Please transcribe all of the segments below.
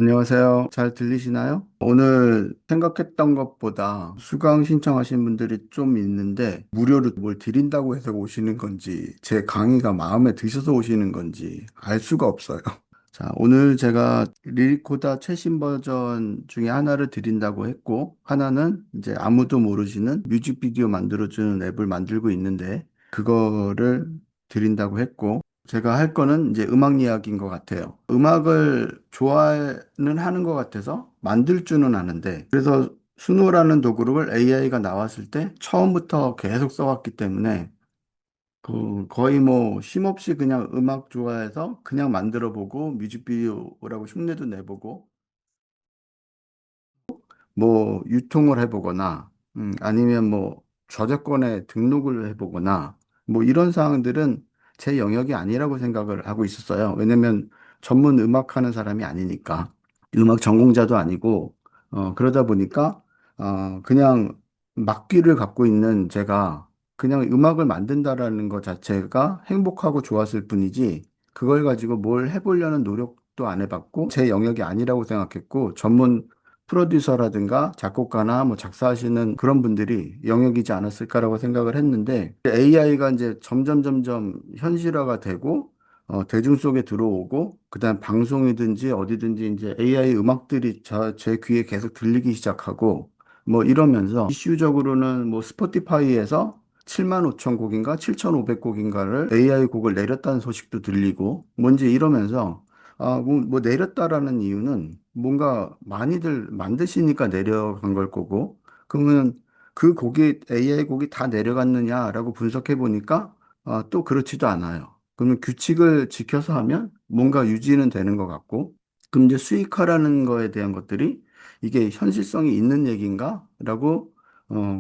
안녕하세요. 잘 들리시나요? 오늘 생각했던 것보다 수강 신청하신 분들이 좀 있는데 무료로 뭘 드린다고 해서 오시는 건지 제 강의가 마음에 드셔서 오시는 건지 알 수가 없어요. 자, 오늘 제가 리리코다 최신 버전 중에 하나를 드린다고 했고 하나는 이제 아무도 모르시는 뮤직비디오 만들어주는 앱을 만들고 있는데 그거를 드린다고 했고 제가 할 거는 이제 음악 이야기인 것 같아요. 음악을 좋아는 하는 것 같아서 만들 줄은 아는데, 그래서 수노라는 도구를 AI가 나왔을 때 처음부터 계속 써왔기 때문에, 거의 뭐 쉼없이 그냥 음악 좋아해서 그냥 만들어 보고 뮤직비디오라고 흉내도 내보고 뭐 유통을 해보거나 아니면 뭐 저작권에 등록을 해보거나 뭐 이런 사항들은 제 영역이 아니라고 생각을 하고 있었어요. 왜냐면 전문 음악하는 사람이 아니니까 음악 전공자도 아니고 그러다 보니까 그냥 막귀를 갖고 있는 제가 그냥 음악을 만든다라는 것 자체가 행복하고 좋았을 뿐이지 그걸 가지고 뭘 해보려는 노력도 안 해봤고 제 영역이 아니라고 생각했고 전문 프로듀서라든가 작곡가나 뭐 작사하시는 그런 분들이 영역이지 않았을까라고 생각을 했는데 AI가 이제 점점 현실화가 되고 대중 속에 들어오고 그다음 방송이든지 어디든지 이제 AI 음악들이 제 귀에 계속 들리기 시작하고 뭐 이러면서 이슈적으로는 뭐 스포티파이에서 7만 5천 곡인가 7,500곡인가를 AI 곡을 내렸다는 소식도 들리고 뭔지 이러면서 뭐 내렸다라는 이유는 뭔가 많이들 만드시니까 내려간 걸 거고, 그러면 그 곡이, AI 곡이 다 내려갔느냐라고 분석해 보니까, 또 그렇지도 않아요. 그러면 규칙을 지켜서 하면 뭔가 유지는 되는 것 같고, 그럼 이제 수익화라는 거에 대한 것들이 이게 현실성이 있는 얘기인가? 라고,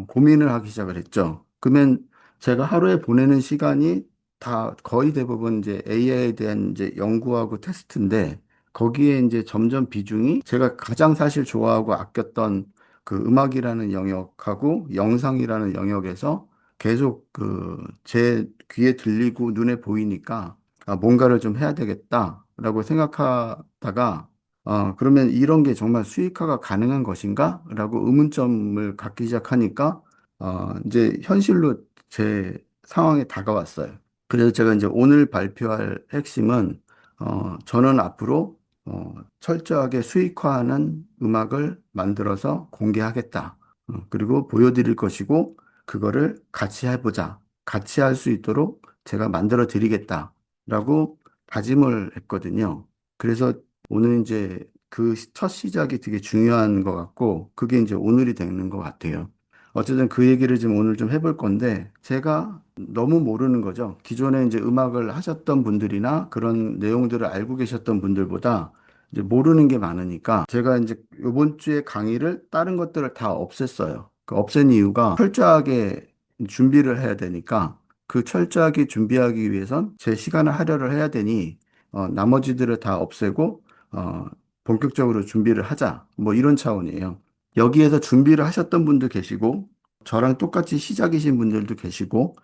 고민을 하기 시작을 했죠. 그러면 제가 하루에 보내는 시간이 다 거의 대부분 이제 AI에 대한 이제 연구하고 테스트인데 거기에 이제 점점 비중이 제가 가장 사실 좋아하고 아꼈던 그 음악이라는 영역하고 영상이라는 영역에서 계속 그 제 귀에 들리고 눈에 보이니까 뭔가를 좀 해야 되겠다라고 생각하다가 그러면 이런 게 정말 수익화가 가능한 것인가? 라고 의문점을 갖기 시작하니까 이제 현실로 제 상황에 다가왔어요. 그래서 제가 이제 오늘 발표할 핵심은, 저는 앞으로, 철저하게 수익화하는 음악을 만들어서 공개하겠다. 그리고 보여드릴 것이고, 그거를 같이 해보자. 같이 할 수 있도록 제가 만들어 드리겠다. 라고 다짐을 했거든요. 그래서 오늘 이제 그 첫 시작이 되게 중요한 것 같고, 그게 이제 오늘이 되는 것 같아요. 어쨌든 그 얘기를 지금 오늘 좀 해볼 건데, 제가 너무 모르는 거죠. 기존에 이제 음악을 하셨던 분들이나 그런 내용들을 알고 계셨던 분들보다 이제 모르는 게 많으니까, 제가 이제 이번 주에 강의를 다른 것들을 다 없앴어요. 그 없앤 이유가 철저하게 준비를 해야 되니까, 그 철저하게 준비하기 위해선 제 시간을 할애를 해야 되니, 나머지들을 다 없애고, 본격적으로 준비를 하자. 뭐 이런 차원이에요. 여기에서 준비를 하셨던 분도 계시고, 저랑 똑같이 시작이신 분들도 계시고,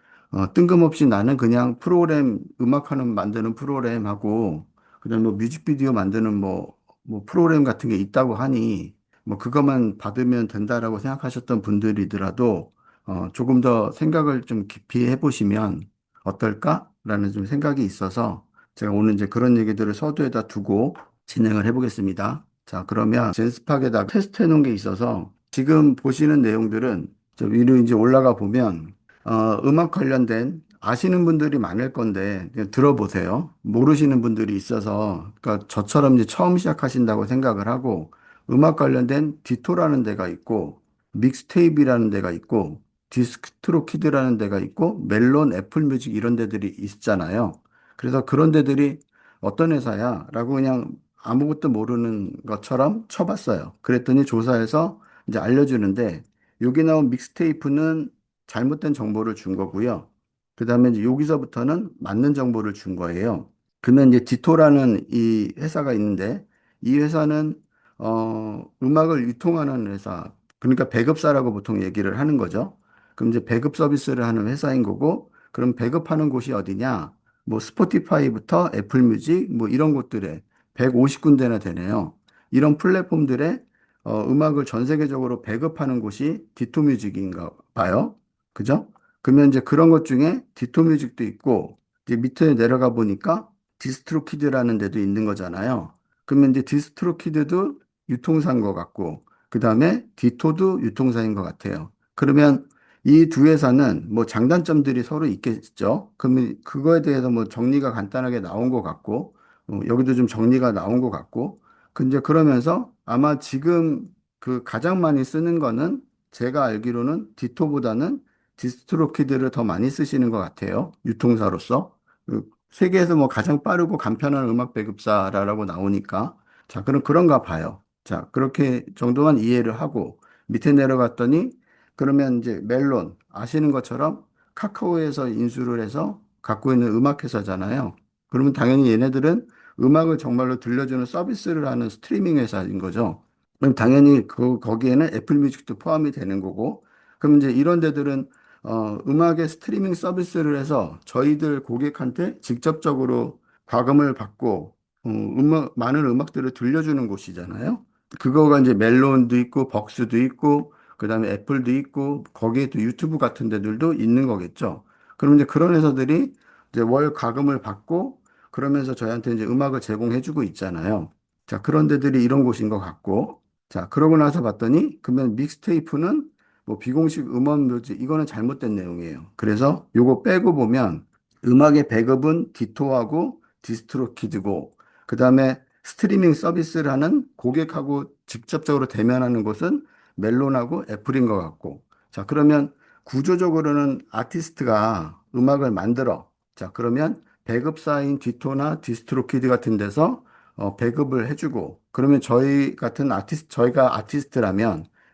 뜬금없이 나는 그냥 프로그램, 음악하는 만드는 프로그램하고, 그냥 뭐 뮤직비디오 만드는 뭐 프로그램 같은 게 있다고 하니, 뭐 그것만 받으면 된다라고 생각하셨던 분들이더라도, 조금 더 생각을 좀 깊이 해보시면 어떨까라는 좀 생각이 있어서, 제가 오늘 이제 그런 얘기들을 서두에다 두고 진행을 해보겠습니다. 자, 그러면 젠스팍에다 테스트 해놓은 게 있어서 지금 보시는 내용들은 저 위로 이제 올라가 보면 음악 관련된 아시는 분들이 많을 건데 그냥 들어보세요. 모르시는 분들이 있어서 그러니까 저처럼 이제 처음 시작하신다고 생각을 하고 음악 관련된 디토라는 데가 있고 믹스테이프라는 데가 있고 디스트로키드라는 데가 있고 멜론, 애플뮤직 이런 데들이 있잖아요. 그래서 그런 데들이 어떤 회사야? 라고 그냥 아무것도 모르는 것처럼 쳐봤어요. 그랬더니 조사해서 이제 알려주는데 여기 나온 믹스테이프는 잘못된 정보를 준 거고요. 그 다음에 이제 여기서부터는 맞는 정보를 준 거예요. 그러면 이제 디토라는 이 회사가 있는데 이 회사는 음악을 유통하는 회사, 그러니까 배급사라고 보통 얘기를 하는 거죠. 그럼 이제 배급 서비스를 하는 회사인 거고, 그럼 배급하는 곳이 어디냐? 뭐 스포티파이부터 애플뮤직 뭐 이런 곳들에 150군데나 되네요. 이런 플랫폼들에 음악을 전 세계적으로 배급하는 곳이 디토뮤직인가 봐요. 그죠? 그러면 이제 그런 것 중에 디토뮤직도 있고, 이제 밑에 내려가 보니까 디스트로키드라는 데도 있는 거잖아요. 그러면 이제 디스트로키드도 유통사인 것 같고, 그 다음에 디토도 유통사인 것 같아요. 그러면 이 두 회사는 뭐 장단점들이 서로 있겠죠. 그러면 그거에 대해서 뭐 정리가 간단하게 나온 것 같고, 여기도 좀 정리가 나온 것 같고, 근데 그러면서 아마 지금 그 가장 많이 쓰는 거는 제가 알기로는 디토보다는 디스트로키드를 더 많이 쓰시는 것 같아요. 유통사로서. 세계에서 뭐 가장 빠르고 간편한 음악 배급사라고 나오니까. 자, 그럼 그런가 봐요. 자, 그렇게 정도만 이해를 하고 밑에 내려갔더니 그러면 이제 멜론 아시는 것처럼 카카오에서 인수를 해서 갖고 있는 음악 회사잖아요. 그러면 당연히 얘네들은 음악을 정말로 들려주는 서비스를 하는 스트리밍 회사인 거죠. 그럼 당연히 거기에는 애플 뮤직도 포함이 되는 거고, 그럼 이제 이런 데들은 음악의 스트리밍 서비스를 해서 저희들 고객한테 직접적으로 과금을 받고 많은 음악들을 들려주는 곳이잖아요. 그거가 이제 멜론도 있고 벅스도 있고 그다음에 애플도 있고 거기에 또 유튜브 같은 데들도 있는 거겠죠. 그럼 이제 그런 회사들이 이제 월 과금을 받고 그러면서 저희한테 이제 음악을 제공해주고 있잖아요. 자, 그런 데들이 이런 곳인 것 같고, 자, 그러고 나서 봤더니 그러면 믹스테이프는 뭐 비공식 음원 묘지 이거는 잘못된 내용이에요. 그래서 요거 빼고 보면 음악의 배급은 디토하고 디스트로키드고 그다음에 스트리밍 서비스를 하는 고객하고 직접적으로 대면하는 곳은 멜론하고 애플인 것 같고. 자, 그러면 구조적으로는 아티스트가 음악을 만들어. 자, 그러면 배급사인 디토나 디스트로키드 같은 데서 배급을 해주고, 그러면 저희가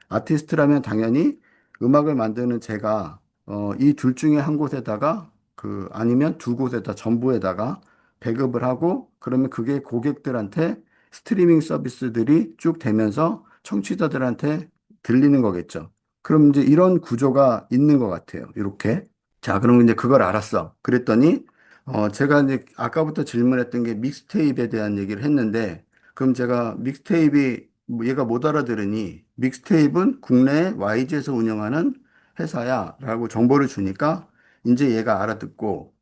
아티스트라면 당연히 음악을 만드는 제가, 이 둘 중에 한 곳에다가, 아니면 두 곳에다 전부에다가 배급을 하고, 그러면 그게 고객들한테 스트리밍 서비스들이 쭉 되면서 청취자들한테 들리는 거겠죠. 그럼 이제 이런 구조가 있는 것 같아요. 이렇게. 자, 그럼 이제 그걸 알았어. 그랬더니, 제가 이제 아까부터 질문했던 게 믹스테이프에 대한 얘기를 했는데, 그럼 제가 믹스테이프이 뭐 얘가 못 알아들으니, 믹스테이프는 국내 YG에서 운영하는 회사야 라고 정보를 주니까, 이제 얘가 알아듣고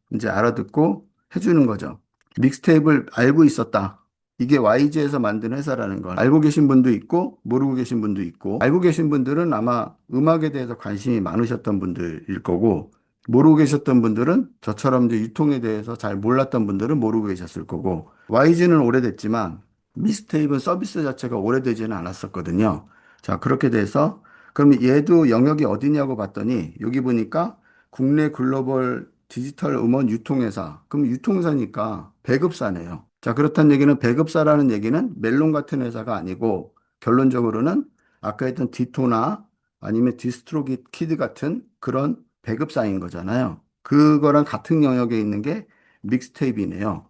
해주는 거죠. 믹스테이프를 알고 있었다. 이게 YG에서 만든 회사라는 걸 알고 계신 분도 있고 모르고 계신 분도 있고 알고 계신 분들은 아마 음악에 대해서 관심이 많으셨던 분들일 거고 모르고 계셨던 분들은 저처럼 이제 유통에 대해서 잘 몰랐던 분들은 모르고 계셨을 거고 YG는 오래됐지만 믹스테이프 서비스 자체가 오래되지는 않았었거든요. 자, 그렇게 돼서 그럼 얘도 영역이 어디냐고 봤더니 여기 보니까 국내 글로벌 디지털 음원 유통회사. 그럼 유통사니까 배급사네요. 자, 그렇다는 얘기는 배급사라는 얘기는 멜론 같은 회사가 아니고 결론적으로는 아까 했던 디토나 아니면 디스트로키드 같은 그런 배급사인 거잖아요. 그거랑 같은 영역에 있는 게 믹스테이프이네요.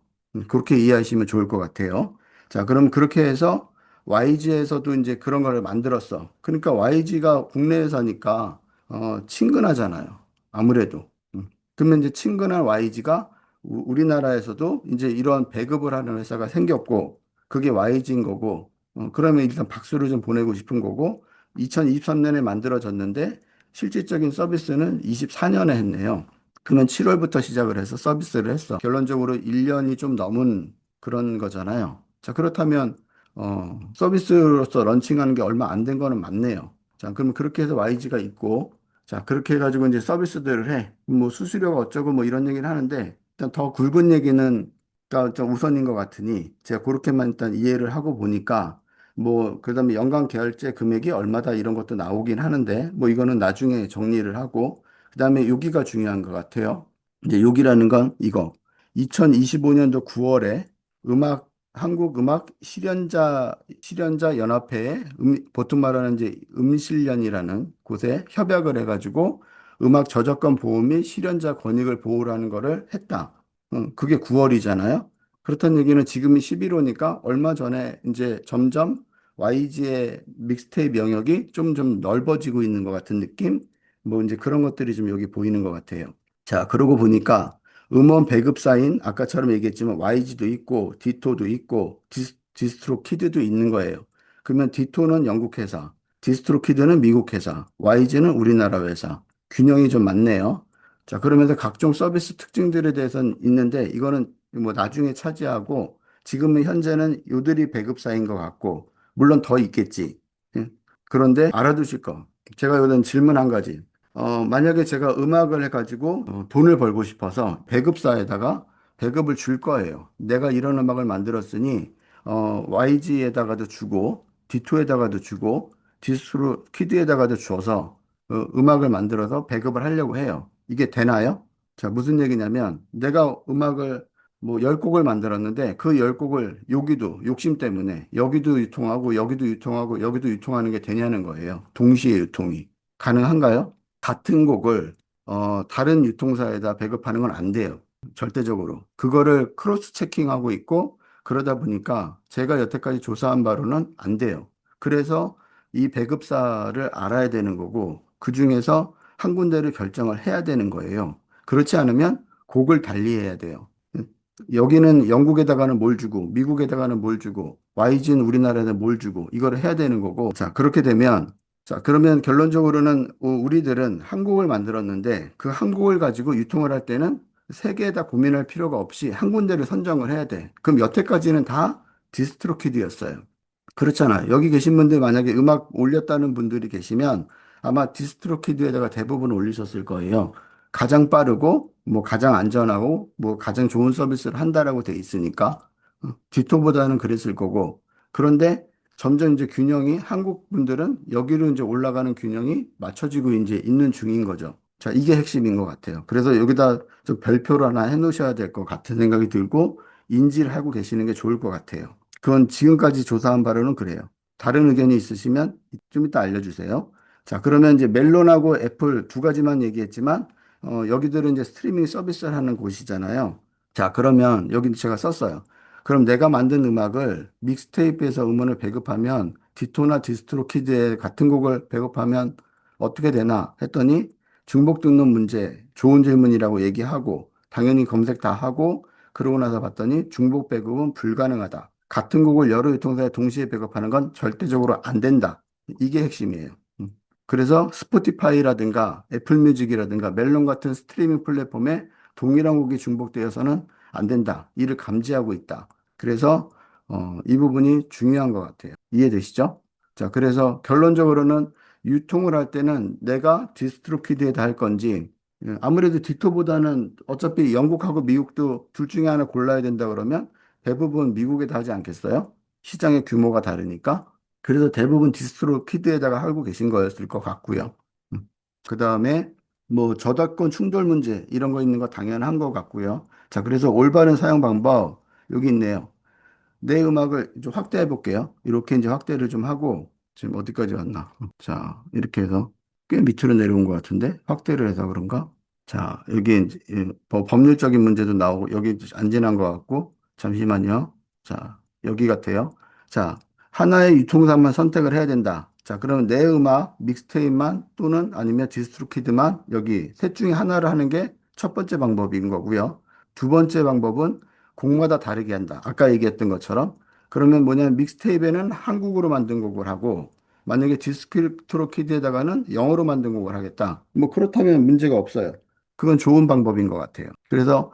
그렇게 이해하시면 좋을 것 같아요. 자, 그럼 그렇게 해서 YG에서도 이제 그런 거를 만들었어. 그러니까 YG가 국내 회사니까 친근하잖아요. 아무래도. 그러면 이제 친근한 YG가 우리나라에서도 이제 이런 배급을 하는 회사가 생겼고, 그게 YG인 거고, 그러면 일단 박수를 좀 보내고 싶은 거고, 2023년에 만들어졌는데, 실질적인 서비스는 24년에 했네요. 그러면 7월부터 시작을 해서 서비스를 했어. 결론적으로 1년이 좀 넘은 그런 거잖아요. 자, 그렇다면, 서비스로서 런칭하는 게 얼마 안 된 거는 맞네요. 자, 그러면 그렇게 해서 YG가 있고, 자, 그렇게 해가지고 이제 서비스들을 해. 뭐 수수료가 어쩌고 뭐 이런 얘기를 하는데, 일단 더 굵은 얘기는 좀 우선인 것 같으니, 제가 그렇게만 일단 이해를 하고 보니까, 뭐, 그 다음에 연간 계열제 금액이 얼마다 이런 것도 나오긴 하는데, 뭐 이거는 나중에 정리를 하고, 그 다음에 여기가 중요한 것 같아요. 이제 여기라는 건 이거. 2025년도 9월에 한국 음악 실현자 연합회에 보통 말하는 이제 음실련이라는 곳에 협약을 해가지고 음악 저작권 보호 및 실현자 권익을 보호라는 거를 했다. 그게 9월이잖아요. 그렇다는 얘기는 지금이 11호니까 얼마 전에 이제 점점 YG의 믹스테이프 영역이 좀 넓어지고 있는 것 같은 느낌? 뭐 이제 그런 것들이 좀 여기 보이는 것 같아요. 자, 그러고 보니까 음원 배급사인 아까처럼 얘기했지만 YG도 있고 디토도 있고 디스트로키드도 있는 거예요. 그러면 디토는 영국 회사, 디스트로키드는 미국 회사, YG는 우리나라 회사. 균형이 좀 맞네요. 자, 그러면서 각종 서비스 특징들에 대해서는 있는데 이거는 뭐 나중에 차지하고 지금은 현재는 요들이 배급사인 것 같고 물론 더 있겠지. 예. 그런데 알아두실 거. 제가 요즘 질문 한 가지. 만약에 제가 음악을 해가지고 돈을 벌고 싶어서 배급사에다가 배급을 줄 거예요. 내가 이런 음악을 만들었으니 YG에다가도 주고 디토에다가도 주고 디스트로 키드에다가도 줘서 음악을 만들어서 배급을 하려고 해요. 이게 되나요? 자, 무슨 얘기냐면 내가 음악을 뭐 10곡을 만들었는데 그 10곡을 여기도 욕심 때문에 여기도 유통하고 여기도 유통하고 여기도 유통하는 게 되냐는 거예요. 동시에 유통이. 가능한가요? 같은 곡을 다른 유통사에다 배급하는 건 안 돼요. 절대적으로. 그거를 크로스 체킹하고 있고 그러다 보니까 제가 여태까지 조사한 바로는 안 돼요. 그래서 이 배급사를 알아야 되는 거고 그중에서 한 군데를 결정을 해야 되는 거예요. 그렇지 않으면 곡을 달리해야 돼요. 여기는 영국에다가는 뭘 주고 미국에다가는 뭘 주고 YG는 우리나라에다 뭘 주고 이거를 해야 되는 거고 자 그렇게 되면 자 그러면 결론적으로는 우리들은 한 곡을 만들었는데 그 한 곡을 가지고 유통을 할 때는 세 개에다 고민할 필요가 없이 한 군데를 선정을 해야 돼. 그럼 여태까지는 다 디스트로키드였어요. 그렇잖아요. 여기 계신 분들 만약에 음악 올렸다는 분들이 계시면 아마 디스트로키드에다가 대부분 올리셨을 거예요. 가장 빠르고 뭐 가장 안전하고 뭐 가장 좋은 서비스를 한다라고 돼 있으니까 디토보다는 그랬을 거고 그런데 점점 이제 균형이 한국 분들은 여기로 이제 올라가는 균형이 맞춰지고 이제 있는 중인 거죠. 자, 이게 핵심인 것 같아요. 그래서 여기다 좀 별표를 하나 해 놓으셔야 될 것 같은 생각이 들고 인지를 하고 계시는 게 좋을 것 같아요. 그건 지금까지 조사한 바로는 그래요. 다른 의견이 있으시면 좀 이따 알려주세요. 자, 그러면 이제 멜론하고 애플 두 가지만 얘기했지만, 여기들은 이제 스트리밍 서비스를 하는 곳이잖아요. 자, 그러면 여기 제가 썼어요. 그럼 내가 만든 음악을 믹스테이프에서 음원을 배급하면 디토나 디스트로키드에 같은 곡을 배급하면 어떻게 되나 했더니 중복 등록 문제 좋은 질문이라고 얘기하고 당연히 검색 다 하고 그러고 나서 봤더니 중복 배급은 불가능하다. 같은 곡을 여러 유통사에 동시에 배급하는 건 절대적으로 안 된다. 이게 핵심이에요. 음. 그래서 스포티파이라든가 애플뮤직이라든가 멜론 같은 스트리밍 플랫폼에 동일한 곡이 중복되어서는 안 된다. 이를 감지하고 있다. 그래서 이 부분이 중요한 것 같아요. 이해되시죠? 자, 그래서 결론적으로는 유통을 할 때는 내가 디스트로키드에다 할 건지 아무래도 디토보다는 어차피 영국하고 미국도 둘 중에 하나 골라야 된다 그러면 대부분 미국에다 하지 않겠어요? 시장의 규모가 다르니까. 그래서 대부분 디스트로키드에다가 하고 계신 거였을 것 같고요. 그 다음에 뭐 저작권 충돌 문제 이런 거 있는 거 당연한 것 같고요. 자, 그래서 올바른 사용 방법 여기 있네요. 내 음악을 좀 확대해 볼게요. 이렇게 이제 확대를 좀 하고 지금 어디까지 왔나? 자, 이렇게 해서 꽤 밑으로 내려온 것 같은데 확대를 해서 그런가? 자, 여기 이제 법률적인 문제도 나오고 여기 안 지난 것 같고 잠시만요. 자, 여기 같아요. 자, 하나의 유통사만 선택을 해야 된다. 자, 그러면 내 음악 믹스테이프만 또는 아니면 디스트로키드만 여기 셋 중에 하나를 하는 게 첫 번째 방법인 거고요. 두 번째 방법은 곡마다 다르게 한다. 아까 얘기했던 것처럼. 그러면 뭐냐면 믹스테이프에는 한국어로 만든 곡을 하고 만약에 디스트로키드에다가는 영어로 만든 곡을 하겠다. 뭐 그렇다면 문제가 없어요. 그건 좋은 방법인 것 같아요. 그래서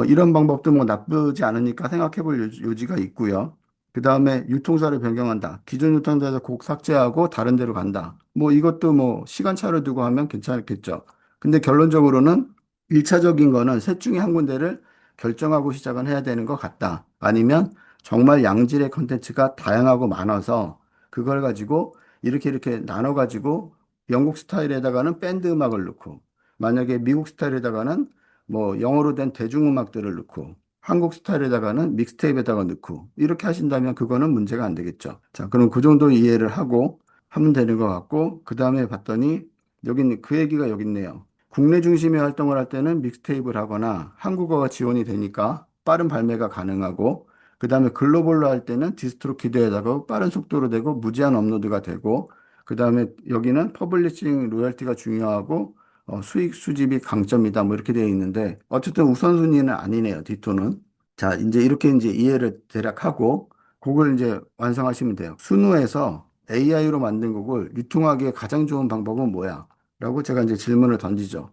이런 방법도 뭐 나쁘지 않으니까 생각해 볼 요지가 있고요. 그 다음에 유통사를 변경한다. 기존 유통사에서 곡 삭제하고 다른 데로 간다. 뭐 이것도 뭐 시간차를 두고 하면 괜찮겠죠. 근데 결론적으로는 일차적인 거는 셋 중에 한 군데를 결정하고 시작은 해야 되는 것 같다. 아니면 정말 양질의 컨텐츠가 다양하고 많아서 그걸 가지고 이렇게 나눠 가지고 영국 스타일에다가는 밴드 음악을 넣고 만약에 미국 스타일에다가는 뭐 영어로 된 대중음악들을 넣고 한국 스타일에다가는 믹스테이프에다가 넣고 이렇게 하신다면 그거는 문제가 안 되겠죠. 자, 그럼 그 정도 이해를 하고 하면 되는 것 같고 그 다음에 봤더니 여기 그 얘기가 여기 있네요. 국내 중심의 활동을 할 때는 믹스테이프를 하거나 한국어가 지원이 되니까 빠른 발매가 가능하고 그 다음에 글로벌로 할 때는 디스트로키드에다가 빠른 속도로 되고 무제한 업로드가 되고 그 다음에 여기는 퍼블리싱 로열티가 중요하고 수익 수집이 강점이다 뭐 이렇게 되어 있는데 어쨌든 우선순위는 아니네요 디토는. 자 이제 이렇게 이제 이해를 대략 하고 곡을 이제 완성하시면 돼요. 순후에서 AI로 만든 곡을 유통하기에 가장 좋은 방법은 뭐야? 라고 제가 이제 질문을 던지죠.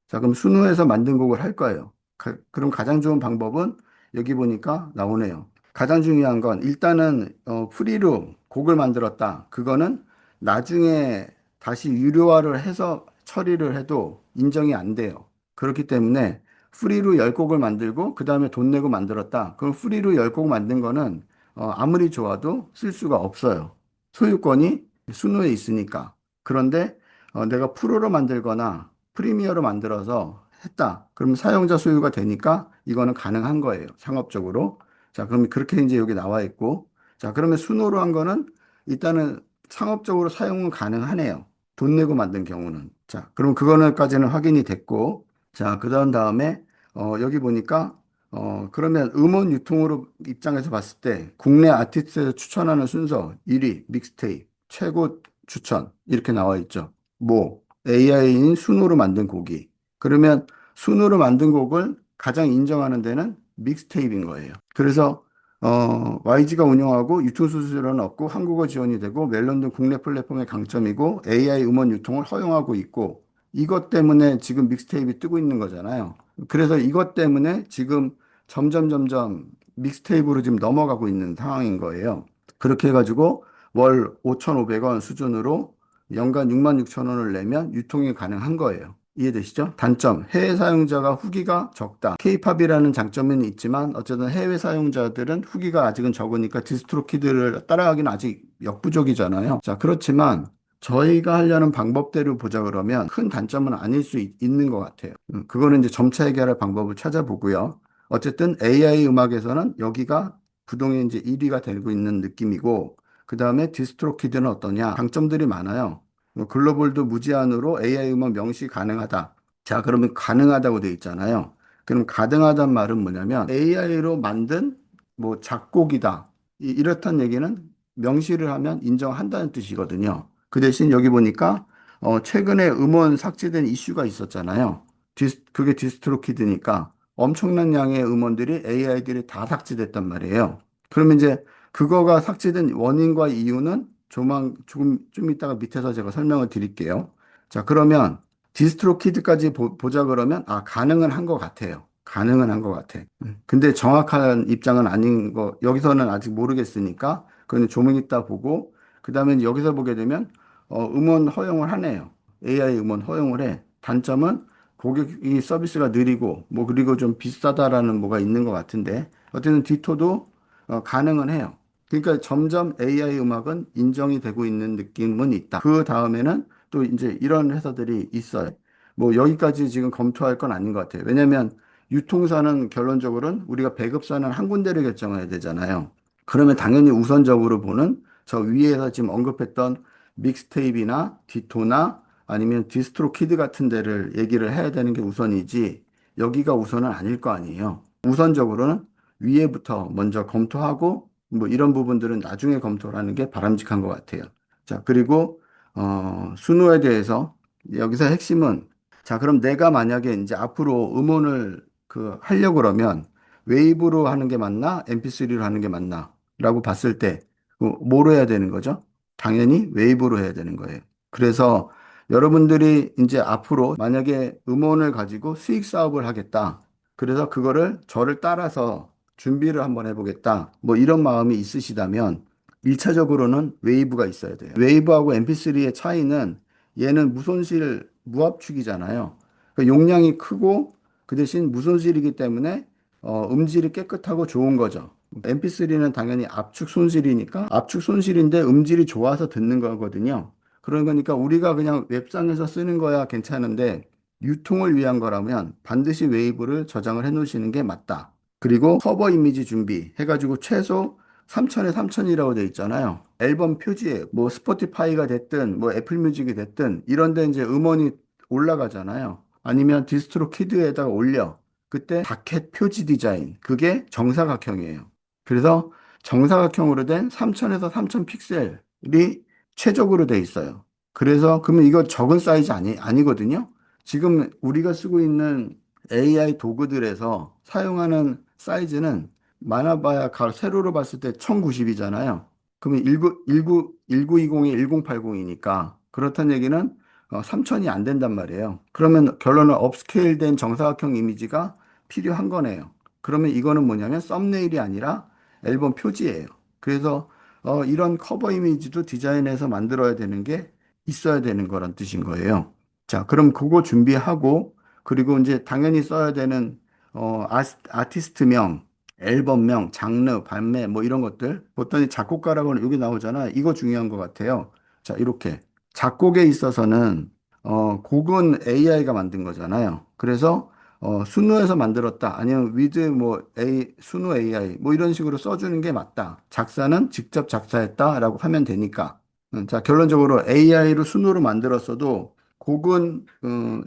자, 그럼 순후에서 만든 곡을 할 거예요. 그럼 가장 좋은 방법은 여기 보니까 나오네요. 가장 중요한 건 일단은 프리로 곡을 만들었다. 그거는 나중에 다시 유료화를 해서 처리를 해도 인정이 안 돼요. 그렇기 때문에 프리로 10곡을 만들고 그 다음에 돈 내고 만들었다. 그럼 프리로 10곡 만든 거는 아무리 좋아도 쓸 수가 없어요. 소유권이 순후에 있으니까. 그런데 내가 프로로 만들거나 프리미어로 만들어서 했다. 그럼 사용자 소유가 되니까 이거는 가능한 거예요. 상업적으로. 자, 그럼 그렇게 이제 여기 나와 있고. 자, 그러면 순호로 한 거는 일단은 상업적으로 사용은 가능하네요. 돈 내고 만든 경우는. 자, 그럼 그거는까지는 확인이 됐고. 자, 다음에 여기 보니까 그러면 음원 유통으로 입장에서 봤을 때 국내 아티스트에서 추천하는 순서 1위 믹스테이프 최고 추천 이렇게 나와 있죠. 뭐 AI인 순으로 만든 곡이 그러면 순으로 만든 곡을 가장 인정하는 데는 믹스테이프인 거예요. 그래서 YG가 운영하고 유통 수수료는 없고 한국어 지원이 되고 멜론 등 국내 플랫폼의 강점이고 AI 음원 유통을 허용하고 있고 이것 때문에 지금 믹스테이프가 뜨고 있는 거잖아요. 그래서 이것 때문에 지금 점점 믹스테이프로 지금 넘어가고 있는 상황인 거예요. 그렇게 해가지고 월 5,500원 수준으로 연간 6만 6천 원을 내면 유통이 가능한 거예요. 이해되시죠? 단점, 해외 사용자가 후기가 적다. K-팝이라는 장점은 있지만 어쨌든 해외 사용자들은 후기가 아직은 적으니까 디스트로키드를 따라가기는 아직 역부족이잖아요. 자, 그렇지만 저희가 하려는 방법대로 보자 그러면 큰 단점은 아닐 수 있는 것 같아요. 그거는 이제 점차 해결할 방법을 찾아보고요. 어쨌든 AI 음악에서는 여기가 부동의 이제 1위가 되고 있는 느낌이고, 그 다음에 디스트로키드는 어떠냐? 장점들이 많아요. 글로벌도 무제한으로 AI 음악 명시 가능하다. 자, 그러면 가능하다고 돼 있잖아요. 그럼 가능하단 말은 뭐냐면 AI로 만든 뭐 작곡이다. 이렇단 얘기는 명시를 하면 인정한다는 뜻이거든요. 그 대신 여기 보니까 최근에 음원 삭제된 이슈가 있었잖아요. 그게 디스트로키드니까 엄청난 양의 음원들이 AI들이 다 삭제됐단 말이에요. 그러면 이제 그거가 삭제된 원인과 이유는 조금 좀 이따가 밑에서 제가 설명을 드릴게요. 자, 그러면 디스트로키드까지 보자 그러면 가능은 한 것 같아요. 가능은 한 것 같아. 근데 정확한 입장은 아닌 거 여기서는 아직 모르겠으니까 그건 조금 이따 보고 그다음에 여기서 보게 되면 음원 허용을 하네요. AI 음원 허용을 해. 단점은 고객이 서비스가 느리고 뭐 그리고 좀 비싸다라는 뭐가 있는 것 같은데 어쨌든 디토도 가능은 해요. 그러니까 점점 AI 음악은 인정이 되고 있는 느낌은 있다. 그 다음에는 또 이제 이런 회사들이 있어요. 뭐 여기까지 지금 검토할 건 아닌 것 같아요. 왜냐하면 유통사는 결론적으로는 우리가 배급사는 한 군데를 결정해야 되잖아요. 그러면 당연히 우선적으로 보는 저 위에서 지금 언급했던 믹스테이프나 디토나 아니면 디스트로키드 같은 데를 얘기를 해야 되는 게 우선이지 여기가 우선은 아닐 거 아니에요. 우선적으로는 위에부터 먼저 검토하고 뭐 이런 부분들은 나중에 검토를 하는 게 바람직한 것 같아요. 자, 그리고 순호에 대해서 여기서 핵심은 자, 그럼 내가 만약에 이제 앞으로 음원을 하려고 그러면 웨이브로 하는 게 맞나? MP3로 하는 게 맞나? 라고 봤을 때 뭐로 해야 되는 거죠? 당연히 웨이브로 해야 되는 거예요. 그래서 여러분들이 이제 앞으로 만약에 음원을 가지고 수익 사업을 하겠다. 그래서 그거를 저를 따라서 준비를 한번 해보겠다. 뭐 이런 마음이 있으시다면 1차적으로는 웨이브가 있어야 돼요. 웨이브하고 MP3의 차이는 얘는 무손실 무압축이잖아요. 그 용량이 크고 그 대신 무손실이기 때문에 음질이 깨끗하고 좋은 거죠. MP3는 당연히 압축 손실이니까 압축 손실인데 음질이 좋아서 듣는 거거든요. 그런 거니까 우리가 그냥 웹상에서 쓰는 거야 괜찮은데 유통을 위한 거라면 반드시 웨이브를 저장을 해 놓으시는 게 맞다. 그리고 커버 이미지 준비 해가지고 최소 3천에 3천이라고 돼 있잖아요. 앨범 표지에 뭐 스포티파이가 됐든 뭐 애플 뮤직이 됐든 이런 데 이제 음원이 올라가잖아요. 아니면 디스트로 키드에다가 올려. 그때 자켓 표지 디자인 그게 정사각형이에요. 그래서 정사각형으로 된 3000에서 3000 픽셀이 최적으로 돼 있어요. 그래서 그러면 이거 적은 사이즈 아니거든요. 지금 우리가 쓰고 있는 AI 도구들에서 사용하는 사이즈는 많아봐야 세로로 봤을 때 1090이잖아요. 그러면 1920이 1080이니까 그렇다는 얘기는 3000이 안 된단 말이에요. 그러면 결론은 업스케일 된 정사각형 이미지가 필요한 거네요. 그러면 이거는 뭐냐면 썸네일이 아니라 앨범 표지예요. 그래서 이런 커버 이미지도 디자인해서 만들어야 되는 게 있어야 되는 거란 뜻인 거예요. 자, 그럼 그거 준비하고 그리고 이제 당연히 써야 되는 아티스트명, 앨범명, 장르, 발매 뭐 이런 것들. 보통 작곡가라고는 여기 나오잖아. 이거 중요한 것 같아요. 자, 이렇게 작곡에 있어서는 곡은 AI가 만든 거잖아요. 그래서 순우에서 만들었다. 아니면 with 뭐 순우 AI 뭐 이런 식으로 써주는 게 맞다. 작사는 직접 작사했다라고 하면 되니까. 자, 결론적으로 AI로 순우로 만들었어도 곡은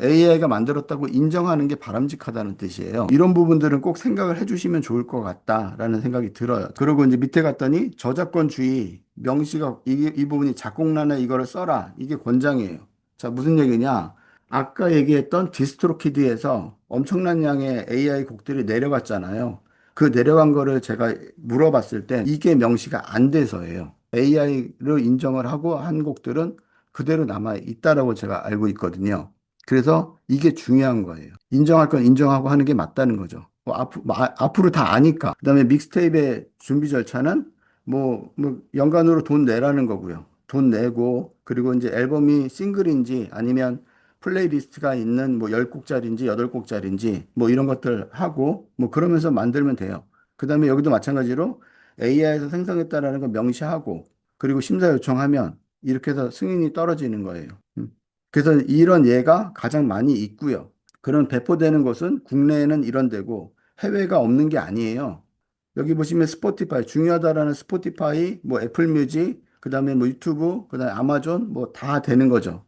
AI가 만들었다고 인정하는 게 바람직하다는 뜻이에요. 이런 부분들은 꼭 생각을 해주시면 좋을 것 같다라는 생각이 들어요. 그리고 이제 밑에 갔더니 저작권주의 명시가 이 부분이 작곡란에 이거를 써라. 이게 권장이에요. 자, 무슨 얘기냐? 아까 얘기했던 디스트로키드에서 엄청난 양의 AI 곡들이 내려갔잖아요. 그 내려간 거를 제가 물어봤을 때 이게 명시가 안 돼서예요. AI를 인정을 하고 한 곡들은 그대로 남아 있다라고 제가 알고 있거든요. 그래서 이게 중요한 거예요. 인정할 건 인정하고 하는 게 맞다는 거죠. 앞으로 다 아니까. 그다음에 믹스테이프의 준비 절차는 뭐 연간으로 돈 내라는 거고요. 돈 내고 그리고 이제 앨범이 싱글인지 아니면 플레이리스트가 있는 뭐 10곡짜리인지 8곡짜리인지 뭐 이런 것들 하고 뭐 그러면서 만들면 돼요. 그다음에 여기도 마찬가지로 AI에서 생성했다라는 걸 명시하고 그리고 심사 요청하면 이렇게 해서 승인이 떨어지는 거예요. 그래서 이런 예가 가장 많이 있고요. 그런 배포되는 곳은 국내에는 이런 데고 해외가 없는 게 아니에요. 여기 보시면 스포티파이 중요하다라는 스포티파이, 뭐 애플 뮤직, 그다음에 뭐 유튜브, 그다음에 아마존 뭐 다 되는 거죠.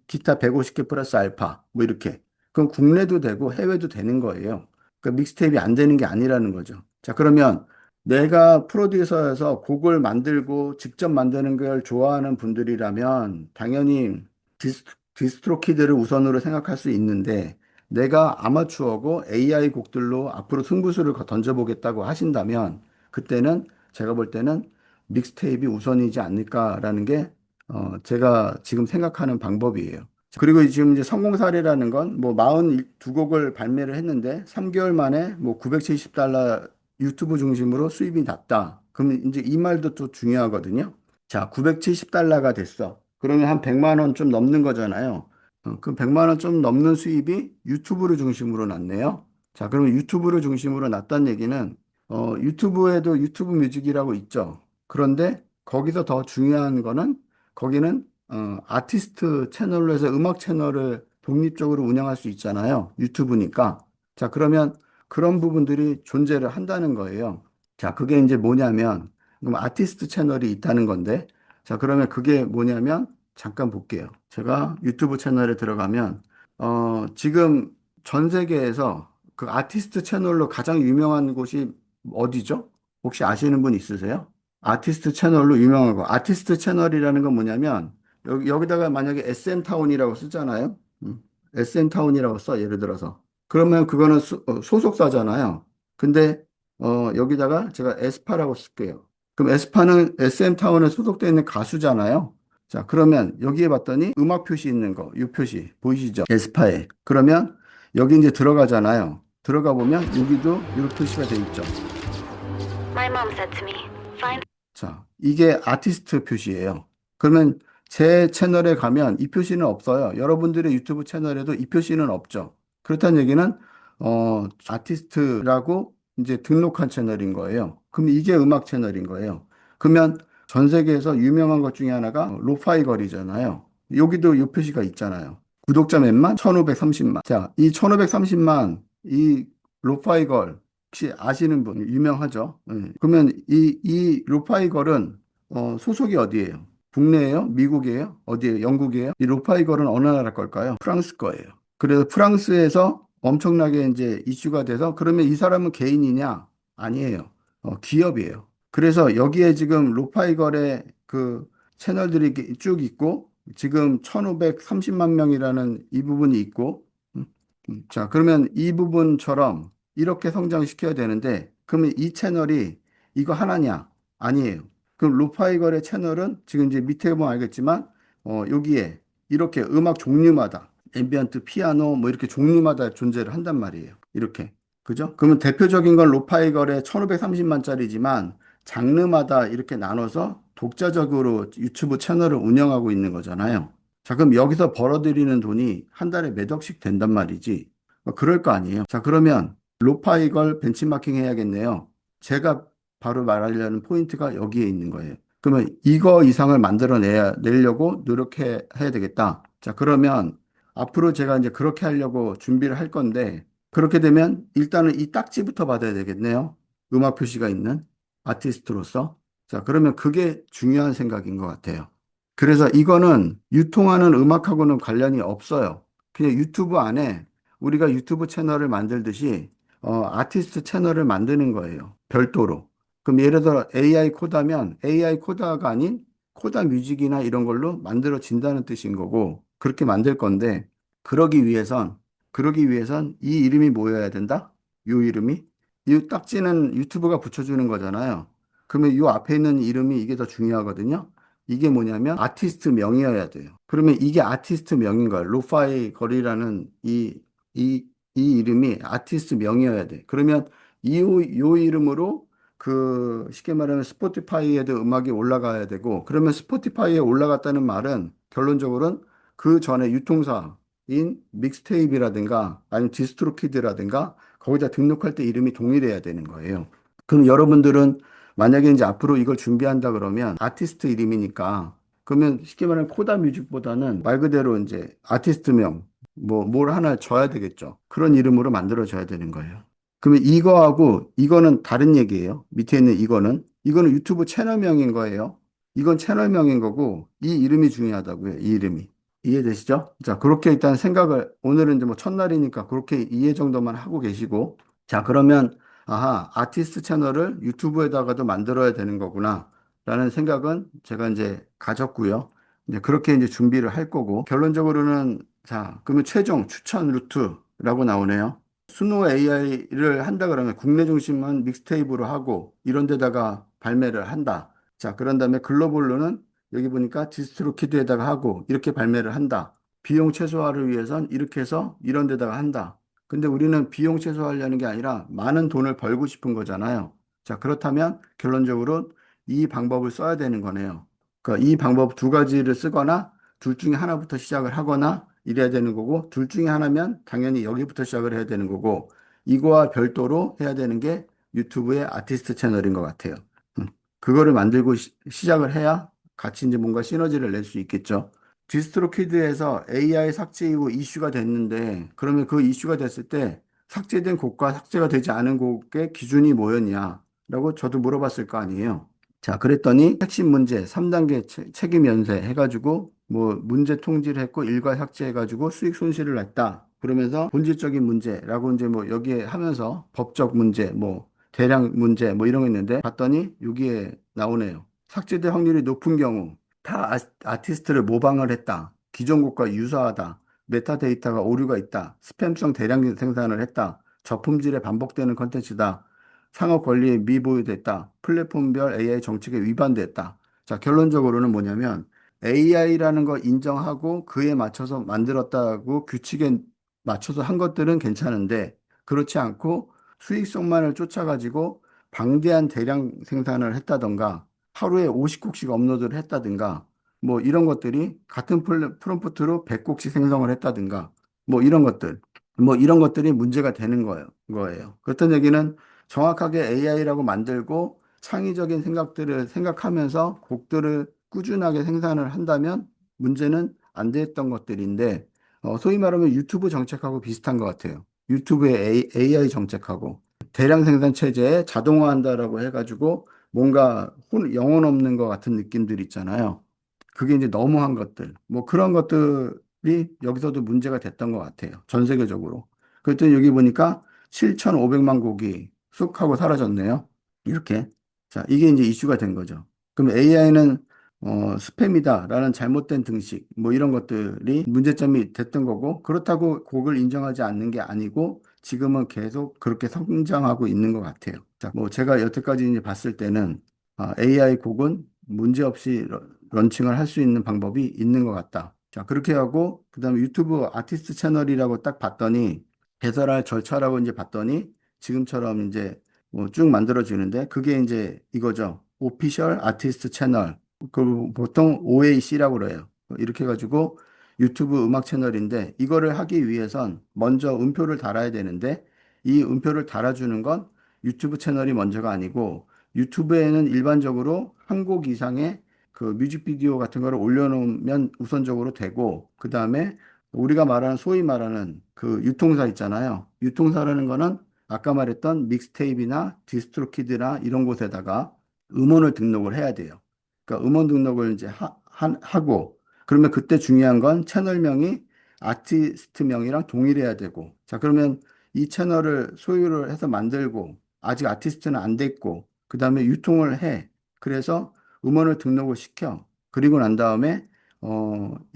기타 150개 플러스 알파 뭐 이렇게. 그럼 국내도 되고 해외도 되는 거예요. 그러니까 믹스테이프가 안 되는 게 아니라는 거죠. 자, 그러면 내가 프로듀서여서 곡을 만들고 직접 만드는 걸 좋아하는 분들이라면 당연히 디스, 디스트로키드를 우선으로 생각할 수 있는데 내가 아마추어고 AI 곡들로 앞으로 승부수를 던져보겠다고 하신다면 그때는 제가 볼 때는 믹스테이프가 우선이지 않을까라는 게 제가 지금 생각하는 방법이에요. 그리고 지금 이제 성공 사례라는 건 뭐 42곡을 발매를 했는데 3개월 만에 뭐 970달러 유튜브 중심으로 수입이 났다. 그럼 이제 이 말도 또 중요하거든요. 자, 970달러가 됐어. 그러면 한 100만 원 좀 넘는 거잖아요. 그 100만 원 좀 넘는 수입이 유튜브를 중심으로 났네요. 자, 그러면 유튜브를 중심으로 났다는 얘기는 유튜브에도 유튜브 뮤직이라고 있죠. 그런데 거기서 더 중요한 거는 거기는 아티스트 채널로 해서 음악 채널을 독립적으로 운영할 수 있잖아요. 유튜브니까. 자, 그러면 그런 부분들이 존재를 한다는 거예요. 자, 그게 이제 뭐냐면, 그럼 아티스트 채널이 있다는 건데, 자, 그러면 그게 뭐냐면, 잠깐 볼게요. 제가 유튜브 채널에 들어가면, 지금 전 세계에서 그 아티스트 채널로 가장 유명한 곳이 어디죠? 혹시 아시는 분 있으세요? 아티스트 채널로 유명한 거. 아티스트 채널이라는 건 뭐냐면, 여기다가 만약에 SM타운이라고 쓰잖아요. SM타운이라고 써, 예를 들어서. 그러면 그거는 소속사잖아요. 근데, 여기다가 제가 에스파라고 쓸게요. 그럼 에스파는 SM타운에 소속되어 있는 가수잖아요. 자, 그러면 여기에 봤더니 음악 표시 있는 거, 이 표시 보이시죠? 에스파에. 그러면 여기 이제 들어가잖아요. 들어가 보면 여기도 이렇게 표시가 돼 있죠. My mom said to me, find 자, 이게 아티스트 표시예요. 그러면 제 채널에 가면 이 표시는 없어요. 여러분들의 유튜브 채널에도 이 표시는 없죠. 그렇다는 얘기는 아티스트라고 이제 등록한 채널인 거예요. 그럼 이게 음악 채널인 거예요. 그러면 전 세계에서 유명한 것 중에 하나가 로파이 걸이잖아요. 여기도 이 표시가 있잖아요. 구독자 몇만? 1530만. 자, 이 1530만 이 로파이 걸 혹시 아시는 분 유명하죠? 그러면 이 루파이걸은 소속이 어디예요? 국내예요? 미국이에요? 어디예요? 영국이에요? 이 루파이걸은 어느 나라 걸까요? 프랑스 거예요. 그래서 프랑스에서 엄청나게 이제 이슈가 돼서 그러면 이 사람은 개인이냐? 아니에요. 기업이에요. 그래서 여기에 지금 루파이걸의 그 채널들이 이렇게 쭉 있고 지금 1530만 명이라는 이 부분이 있고 자, 그러면 이 부분처럼 이렇게 성장시켜야 되는데 그러면 이 채널이 이거 하나냐? 아니에요. 그럼 로파이걸의 채널은 지금 이제 밑에 보면 알겠지만, 여기에 이렇게 음악 종류마다, 앰비언트, 피아노, 뭐 이렇게 종류마다 존재를 한단 말이에요. 이렇게. 그죠? 그러면 대표적인 건 로파이걸의 1530만짜리지만, 장르마다 이렇게 나눠서 독자적으로 유튜브 채널을 운영하고 있는 거잖아요. 자, 그럼 여기서 벌어들이는 돈이 한 달에 몇 억씩 된단 말이지. 그럴 거 아니에요. 자, 그러면 로파이걸 벤치마킹 해야겠네요. 제가 바로 말하려는 포인트가 여기에 있는 거예요. 그러면 이거 이상을 내려고 해야 되겠다. 자, 그러면 앞으로 제가 이제 그렇게 하려고 준비를 할 건데, 그렇게 되면 일단은 이 딱지부터 받아야 되겠네요. 음악 표시가 있는 아티스트로서. 자, 그러면 그게 중요한 생각인 것 같아요. 그래서 이거는 유통하는 음악하고는 관련이 없어요. 그냥 유튜브 안에 우리가 유튜브 채널을 만들듯이 아티스트 채널을 만드는 거예요. 별도로. 그럼 예를 들어 AI 코다면 AI 코다가 아닌 코다 뮤직이나 이런 걸로 만들어진다는 뜻인 거고 그렇게 만들 건데 그러기 위해선 이 이름이 뭐여야 된다? 요 이름이 이 딱지는 유튜브가 붙여주는 거잖아요. 그러면 요 앞에 있는 이름이 이게 더 중요하거든요. 이게 뭐냐면 아티스트 명이어야 돼요. 그러면 이게 아티스트 명인 거예요. 로파이 거리라는 이, 이 이름이 아티스트 명이어야 돼. 그러면 요 이름으로 그 쉽게 말하면 스포티파이에도 음악이 올라가야 되고 그러면 스포티파이에 올라갔다는 말은 결론적으로는 그 전에 유통사인 믹스테이프라든가 아니면 디스트로키드라든가 거기다 등록할 때 이름이 동일해야 되는 거예요. 그럼 여러분들은 만약에 이제 앞으로 이걸 준비한다 그러면 아티스트 이름이니까 그러면 쉽게 말하면 코다 뮤직보다는 말 그대로 이제 아티스트명 뭘 하나 줘야 되겠죠. 그런 이름으로 만들어줘야 되는 거예요. 그러면 이거하고 이거는 다른 얘기예요. 밑에 있는 이거는 유튜브 채널명인 거예요. 이건 채널명인 거고 이 이름이 중요하다고요. 이 이름이. 이해되시죠? 자, 그렇게 일단 생각을 오늘은 이제 뭐 첫날이니까 그렇게 이해 정도만 하고 계시고 자, 그러면 아하, 아티스트 채널을 유튜브에다가도 만들어야 되는 거구나. 라는 생각은 제가 이제 가졌고요. 이제 그렇게 이제 준비를 할 거고, 결론적으로는, 자, 그러면 최종 추천 루트라고 나오네요. 수노 AI를 한다 그러면 국내 중심은 믹스테이프로 하고, 이런 데다가 발매를 한다. 자, 그런 다음에 글로벌로는 여기 보니까 디스트로키드에다가 하고, 이렇게 발매를 한다. 비용 최소화를 위해선 이렇게 해서 이런 데다가 한다. 근데 우리는 비용 최소화하려는 게 아니라 많은 돈을 벌고 싶은 거잖아요. 자, 그렇다면 결론적으로 이 방법을 써야 되는 거네요. 그러니까 이 방법 두 가지를 쓰거나 둘 중에 하나부터 시작을 하거나 이래야 되는 거고 둘 중에 하나면 당연히 여기부터 시작을 해야 되는 거고 이거와 별도로 해야 되는 게 유튜브의 아티스트 채널인 것 같아요. 음, 그거를 만들고 시작을 해야 같이 이제 뭔가 시너지를 낼 수 있겠죠. 디스트로키드에서 AI 삭제이고 이슈가 됐는데 그러면 그 이슈가 됐을 때 삭제된 곡과 삭제가 되지 않은 곡의 기준이 뭐였냐라고 저도 물어봤을 거 아니에요. 자, 그랬더니 핵심 문제 3단계 책임 연쇄 해가지고 뭐 문제 통지를 했고 일괄 삭제해가지고 수익 손실을 냈다. 그러면서 본질적인 문제라고 이제 뭐 여기에 하면서 법적 문제, 뭐 대량 문제 뭐 이런 거 있는데 봤더니 여기에 나오네요. 삭제될 확률이 높은 경우 타 아티스트를 모방을 했다. 기존 곡과 유사하다. 메타데이터가 오류가 있다. 스팸성 대량 생산을 했다. 저품질에 반복되는 컨텐츠다. 상업 권리에 미보유됐다. 플랫폼별 AI 정책에 위반됐다. 자, 결론적으로는 뭐냐면 AI라는 거 인정하고 그에 맞춰서 만들었다고 규칙에 맞춰서 한 것들은 괜찮은데 그렇지 않고 수익성만을 쫓아가지고 방대한 대량 생산을 했다던가 하루에 50곡씩 업로드를 했다든가 뭐 이런 것들이 같은 프롬프트로 100곡씩 생성을 했다든가 뭐 이런 것들이 문제가 되는 거예요. 그렇다는 얘기는 정확하게 AI라고 만들고 창의적인 생각들을 생각하면서 곡들을 꾸준하게 생산을 한다면 문제는 안 됐던 것들인데 소위 말하면 유튜브 정책하고 비슷한 것 같아요. 유튜브의 AI 정책하고 대량 생산 체제에 자동화한다라고 해가지고 뭔가 영혼 없는 것 같은 느낌들 있잖아요. 그게 이제 너무한 것들. 뭐 그런 것들이 여기서도 문제가 됐던 것 같아요. 전 세계적으로. 그랬더니 여기 보니까 7,500만 곡이 쑥 하고 사라졌네요. 이렇게. 자, 이게 이제 이슈가 된 거죠. 그럼 AI는 스팸이다라는 잘못된 등식, 뭐 이런 것들이 문제점이 됐던 거고, 그렇다고 곡을 인정하지 않는 게 아니고, 지금은 계속 그렇게 성장하고 있는 것 같아요. 자, 뭐 제가 여태까지 이제 봤을 때는 AI 곡은 문제없이 런칭을 할 수 있는 방법이 있는 것 같다. 자, 그렇게 하고 그다음에 유튜브 아티스트 채널이라고 딱 봤더니 개설할 절차라고 이제 봤더니 지금처럼 이제 뭐 쭉 만들어지는데 그게 이제 이거죠. 오피셜 아티스트 채널. 그 보통 OAC라고 그래요. 이렇게 해가지고 유튜브 음악 채널인데 이거를 하기 위해선 먼저 음표를 달아야 되는데 이 음표를 달아주는 건 유튜브 채널이 먼저가 아니고 유튜브에는 일반적으로 한 곡 이상의 그 뮤직비디오 같은 거를 올려놓으면 우선적으로 되고 그 다음에 우리가 말하는 소위 말하는 그 유통사 있잖아요. 유통사라는 거는 아까 말했던 믹스테이프나 디스트로키드나 이런 곳에다가 음원을 등록을 해야 돼요. 그러니까 음원 등록을 이제 하고 그러면 그때 중요한 건 채널명이 아티스트명이랑 동일해야 되고 자 그러면 이 채널을 소유를 해서 만들고 아직 아티스트는 안 됐고 그 다음에 유통을 해. 그래서 음원을 등록을 시켜. 그리고 난 다음에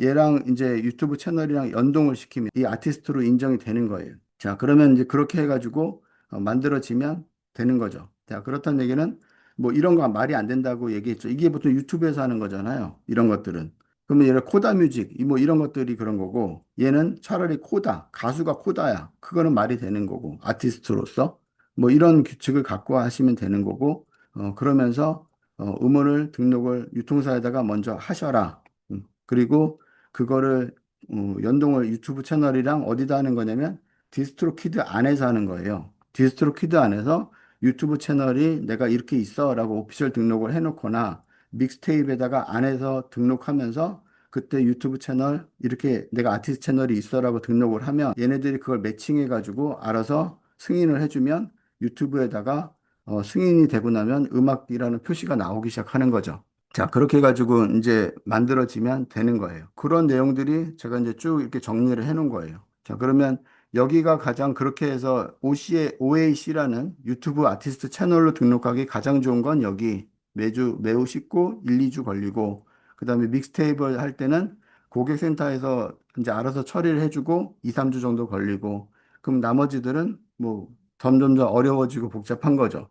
얘랑 이제 유튜브 채널이랑 연동을 시키면 이 아티스트로 인정이 되는 거예요. 자, 그러면 이제 그렇게 해가지고 만들어지면 되는 거죠. 자, 그렇다는 얘기는 뭐 이런 거 말이 안 된다고 얘기했죠. 이게 보통 유튜브에서 하는 거잖아요. 이런 것들은. 그러면 얘를 코다 뮤직, 뭐 이런 것들이 그런 거고, 얘는 차라리 코다, 가수가 코다야. 그거는 말이 되는 거고, 아티스트로서. 뭐 이런 규칙을 갖고 하시면 되는 거고, 그러면서 음원을 등록을 유통사에다가 먼저 하셔라. 그리고 그거를 연동을 유튜브 채널이랑 어디다 하는 거냐면 디스트로키드 안에서 하는 거예요. 디스트로키드 안에서 유튜브 채널이 내가 이렇게 있어라고 오피셜 등록을 해놓거나 믹스테이프에다가 안에서 등록하면서 그때 유튜브 채널 이렇게 내가 아티스트 채널이 있어라고 등록을 하면 얘네들이 그걸 매칭해가지고 알아서 승인을 해주면 유튜브에다가 승인이 되고 나면 음악이라는 표시가 나오기 시작하는 거죠. 자, 그렇게 해가지고 이제 만들어지면 되는 거예요. 그런 내용들이 제가 이제 쭉 이렇게 정리를 해 놓은 거예요. 자, 그러면 여기가 가장 그렇게 해서 OAC라는 유튜브 아티스트 채널로 등록하기 가장 좋은 건 여기 매주 매우 쉽고 1, 2주 걸리고 그다음에 믹스테이블 할 때는 고객센터에서 이제 알아서 처리를 해주고 2, 3주 정도 걸리고 그럼 나머지들은 뭐 점점점 어려워지고 복잡한 거죠.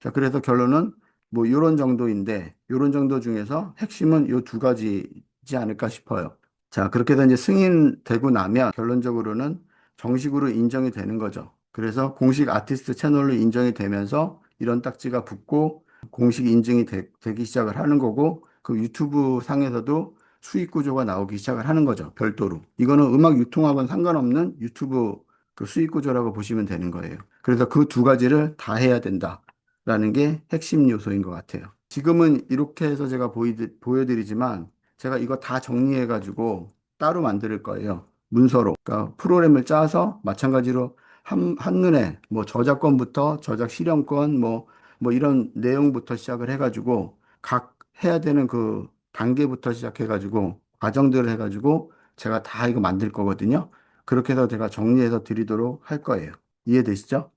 자, 그래서 결론은 뭐 요런 정도인데 요런 정도 중에서 핵심은 요 두 가지지 않을까 싶어요. 자, 그렇게 해서 이제 승인되고 나면 결론적으로는 정식으로 인정이 되는 거죠. 그래서 공식 아티스트 채널로 인정이 되면서 이런 딱지가 붙고 공식 인증이 기 시작을 하는 거고 그 유튜브 상에서도 수익 구조가 나오기 시작을 하는 거죠. 별도로. 이거는 음악 유통하고는 상관없는 유튜브 그 수익 구조라고 보시면 되는 거예요. 그래서 그 두 가지를 다 해야 된다라는 게 핵심 요소인 것 같아요. 지금은 이렇게 해서 제가 보여드리지만 제가 이거 다 정리해가지고 따로 만들 거예요. 문서로. 그러니까 프로그램을 짜서 마찬가지로 한눈에 뭐 저작권부터 저작 실현권 뭐 이런 내용부터 시작을 해가지고 각 해야 되는 그 단계부터 시작해가지고 과정들을 해가지고 제가 다 이거 만들 거거든요. 그렇게 해서 제가 정리해서 드리도록 할 거예요. 이해되시죠?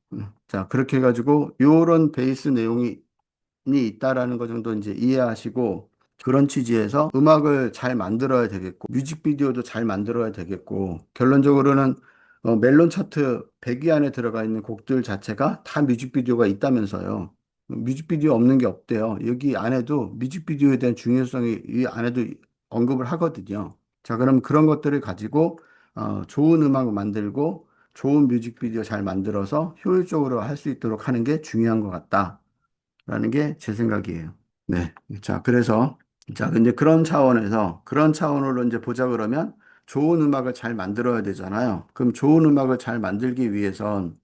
자, 그렇게 해가지고 요런 베이스 내용이 있다라는 거 정도 이제 이해하시고 그런 취지에서 음악을 잘 만들어야 되겠고 뮤직비디오도 잘 만들어야 되겠고 결론적으로는 멜론 차트 100위 안에 들어가 있는 곡들 자체가 다 뮤직비디오가 있다면서요. 뮤직비디오 없는 게 없대요. 여기 안에도 뮤직비디오에 대한 중요성이 이 안에도 언급을 하거든요. 자, 그럼 그런 것들을 가지고 좋은 음악을 만들고 좋은 뮤직비디오 잘 만들어서 효율적으로 할 수 있도록 하는 게 중요한 것 같다. 라는 게 제 생각이에요. 네. 자, 그래서, 자, 근데 그런 차원으로 이제 보자 그러면 좋은 음악을 잘 만들어야 되잖아요. 그럼 좋은 음악을 잘 만들기 위해선,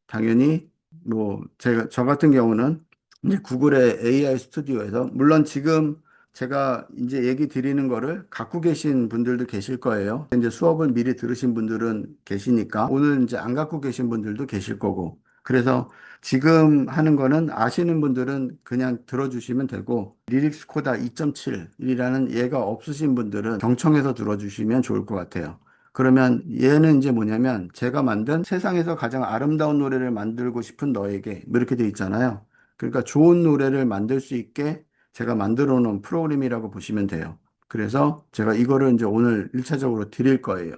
당연히, 뭐, 저 같은 경우는 이제 구글의 AI 스튜디오에서, 물론 지금 제가 이제 얘기 드리는 거를 갖고 계신 분들도 계실 거예요. 이제 수업을 미리 들으신 분들은 계시니까, 오늘 이제 안 갖고 계신 분들도 계실 거고, 그래서 지금 하는 거는 아시는 분들은 그냥 들어주시면 되고, 리릭스 코다 2.7이라는 얘가 없으신 분들은 경청해서 들어주시면 좋을 것 같아요. 그러면 얘는 이제 뭐냐면 제가 만든 세상에서 가장 아름다운 노래를 만들고 싶은 너에게 뭐 이렇게 돼 있잖아요. 그러니까 좋은 노래를 만들 수 있게 제가 만들어 놓은 프로그램이라고 보시면 돼요. 그래서 제가 이거를 이제 오늘 1차적으로 드릴 거예요.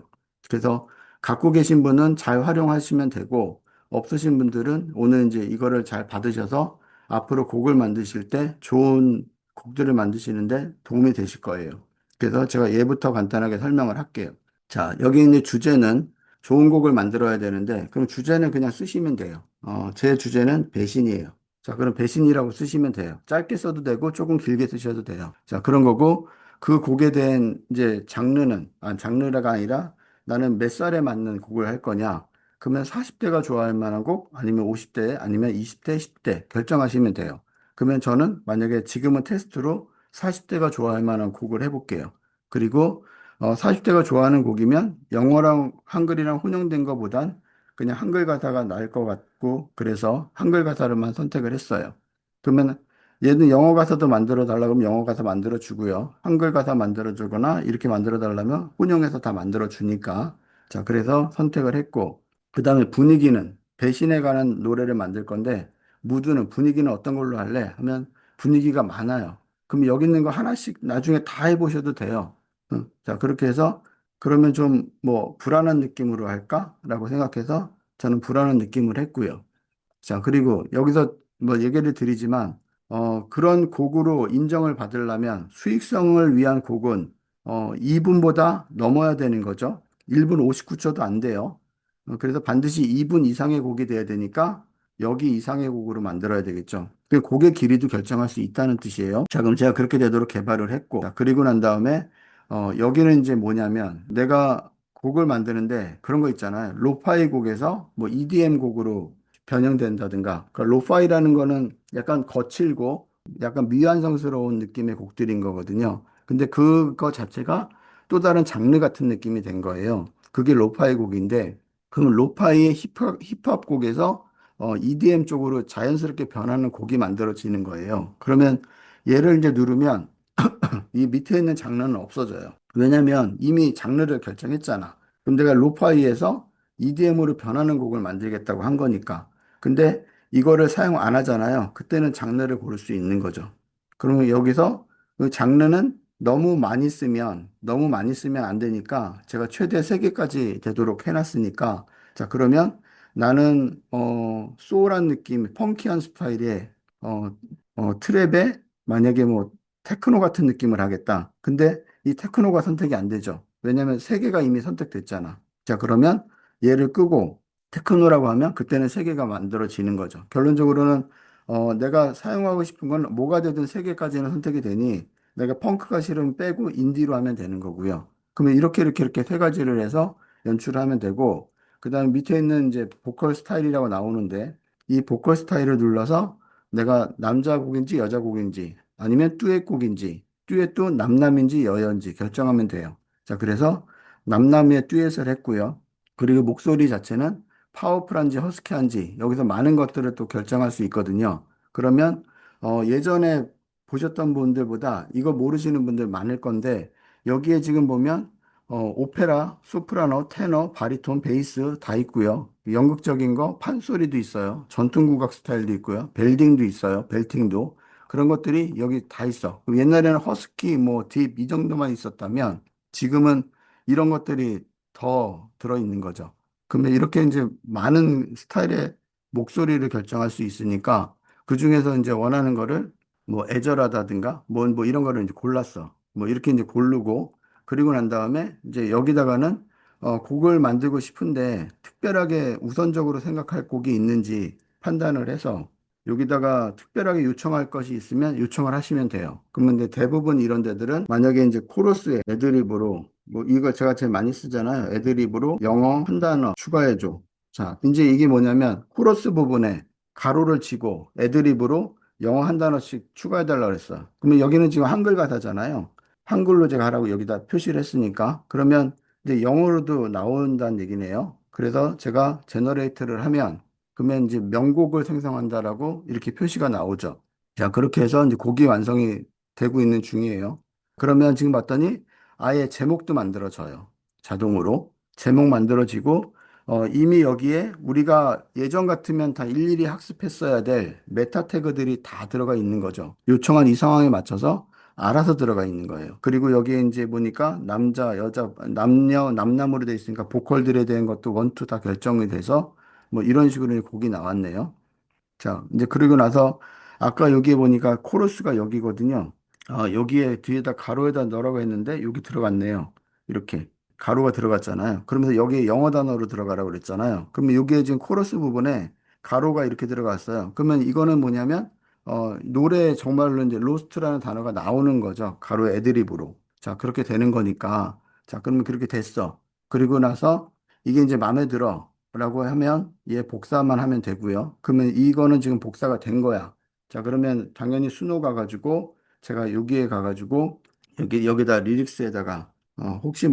그래서 갖고 계신 분은 잘 활용하시면 되고, 없으신 분들은 오늘 이제 이거를 잘 받으셔서 앞으로 곡을 만드실 때 좋은 곡들을 만드시는데 도움이 되실 거예요. 그래서 제가 예부터 간단하게 설명을 할게요. 자, 여기 있는 주제는 좋은 곡을 만들어야 되는데, 그럼 주제는 그냥 쓰시면 돼요. 제 주제는 배신이에요. 자, 그럼 배신이라고 쓰시면 돼요. 짧게 써도 되고, 조금 길게 쓰셔도 돼요. 자, 그런 거고, 그 곡에 대한 이제 장르가 아니라 나는 몇 살에 맞는 곡을 할 거냐? 그러면 40대가 좋아할 만한 곡, 아니면 50대, 아니면 20대, 10대 결정하시면 돼요. 그러면 저는 만약에 지금은 테스트로 40대가 좋아할 만한 곡을 해볼게요. 그리고 40대가 좋아하는 곡이면 영어랑 한글이랑 혼용된 것보단 그냥 한글 가사가 나을 것 같고 그래서 한글 가사로만 선택을 했어요. 그러면 얘는 영어 가사도 만들어 달라고 하면 영어 가사 만들어 주고요. 한글 가사 만들어 주거나 이렇게 만들어 달라면 혼용해서 다 만들어 주니까 자, 그래서 선택을 했고 그다음에 분위기는 배신에 관한 노래를 만들 건데 무드는 분위기는 어떤 걸로 할래? 하면 분위기가 많아요. 그럼 여기 있는 거 하나씩 나중에 다 해보셔도 돼요. 응. 자, 그렇게 해서 그러면 좀 뭐 불안한 느낌으로 할까라고 생각해서 저는 불안한 느낌을 했고요. 자, 그리고 여기서 뭐 얘기를 드리지만, 그런 곡으로 인정을 받으려면 수익성을 위한 곡은, 2분보다 넘어야 되는 거죠. 1분 59초도 안 돼요. 그래서 반드시 2분 이상의 곡이 돼야 되니까 여기 이상의 곡으로 만들어야 되겠죠. 그 곡의 길이도 결정할 수 있다는 뜻이에요. 자, 그럼 제가 그렇게 되도록 개발을 했고, 자, 그리고 난 다음에, 여기는 이제 뭐냐면 내가 곡을 만드는데 그런 거 있잖아요. 로파이 곡에서 뭐 EDM 곡으로 변형된다든가. 그러니까 로파이라는 거는 약간 거칠고 약간 미완성스러운 느낌의 곡들인 거거든요. 근데 그거 자체가 또 다른 장르 같은 느낌이 된 거예요. 그게 로파이 곡인데, 그럼 로파이의 힙합 곡에서 EDM 쪽으로 자연스럽게 변하는 곡이 만들어지는 거예요. 그러면 얘를 이제 누르면 이 밑에 있는 장르는 없어져요. 왜냐면 이미 장르를 결정했잖아. 그럼 내가 로파이에서 EDM으로 변하는 곡을 만들겠다고 한 거니까. 근데 이거를 사용 안 하잖아요. 그때는 장르를 고를 수 있는 거죠. 그러면 여기서 그 장르는 너무 많이 쓰면 안 되니까 제가 최대 3개까지 되도록 해놨으니까 자, 그러면 나는 소울한 느낌, 펑키한 스타일의 트랩에 만약에 뭐 테크노 같은 느낌을 하겠다. 근데 이 테크노가 선택이 안 되죠. 왜냐면 3개가 이미 선택됐잖아. 자, 그러면 얘를 끄고 테크노라고 하면 그때는 3개가 만들어지는 거죠. 결론적으로는 내가 사용하고 싶은 건 뭐가 되든 3개까지는 선택이 되니 내가 펑크가 싫으면 빼고 인디로 하면 되는 거고요. 그러면 이렇게 3가지를 해서 연출하면 되고 그다음에 밑에 있는 이제 보컬 스타일이라고 나오는데 이 보컬 스타일을 눌러서 내가 남자 곡인지 여자 곡인지 아니면 듀엣 곡인지 듀엣도 남남인지 여여인지 결정하면 돼요. 자, 그래서 남남의 듀엣을 했고요. 그리고 목소리 자체는 파워풀한지 허스키한지 여기서 많은 것들을 또 결정할 수 있거든요. 그러면 예전에 보셨던 분들보다 이거 모르시는 분들 많을 건데 여기에 지금 보면 오페라, 소프라노, 테너, 바리톤, 베이스 다 있고요. 연극적인 거 판소리도 있어요. 전통국악 스타일도 있고요. 벨딩도 있어요. 벨팅도. 그런 것들이 여기 다 있어. 그럼 옛날에는 허스키, 뭐, 딥, 이 정도만 있었다면 지금은 이런 것들이 더 들어있는 거죠. 그러면 이렇게 이제 많은 스타일의 목소리를 결정할 수 있으니까 그 중에서 이제 원하는 거를 뭐 애절하다든가 뭐 이런 거를 이제 골랐어. 뭐 이렇게 이제 고르고 그리고 난 다음에 이제 여기다가는 곡을 만들고 싶은데 특별하게 우선적으로 생각할 곡이 있는지 판단을 해서 여기다가 특별하게 요청할 것이 있으면 요청을 하시면 돼요. 그러면 이제 대부분 이런 데들은 만약에 이제 코러스에 애드립으로 뭐 이거 제가 제일 많이 쓰잖아요. 애드립으로 영어 한 단어 추가해줘. 자, 이제 이게 뭐냐면 코러스 부분에 가로를 치고 애드립으로 영어 한 단어씩 추가해달라고 그랬어. 그러면 여기는 지금 한글 가사잖아요. 한글로 제가 하라고 여기다 표시를 했으니까 그러면 이제 영어로도 나온다는 얘기네요. 그래서 제가 제너레이트를 하면 그러면 이제 명곡을 생성한다라고 이렇게 표시가 나오죠. 자, 그렇게 해서 이제 곡이 완성이 되고 있는 중이에요. 그러면 지금 봤더니 아예 제목도 만들어져요. 자동으로. 제목 만들어지고, 이미 여기에 우리가 예전 같으면 다 일일이 학습했어야 될 메타 태그들이 다 들어가 있는 거죠. 요청한 이 상황에 맞춰서 알아서 들어가 있는 거예요. 그리고 여기에 이제 보니까 남자, 여자, 남녀, 남남으로 돼 있으니까 보컬들에 대한 것도 원투 다 결정이 돼서 뭐 이런 식으로 곡이 나왔네요. 자, 이제 그러고 나서 아까 여기에 보니까 코러스가 여기거든요. 여기에 뒤에다 가로에다 넣으라고 했는데 여기 들어갔네요. 이렇게 가로가 들어갔잖아요. 그러면서 여기에 영어 단어로 들어가라고 그랬잖아요. 그러면 여기에 지금 코러스 부분에 가로가 이렇게 들어갔어요. 그러면 이거는 뭐냐면 노래 정말로 이제 로스트라는 단어가 나오는 거죠. 가로 애드리브로. 자, 그렇게 되는 거니까. 자, 그러면 그렇게 됐어. 그리고 나서 이게 이제 마음에 들어. 라고 하면 얘 복사만 하면 되고요. 그러면 이거는 지금 복사가 된 거야. 자, 그러면 당연히 수노 가가지고 제가 여기에 가가지고 여기다 리릭스에다가 혹시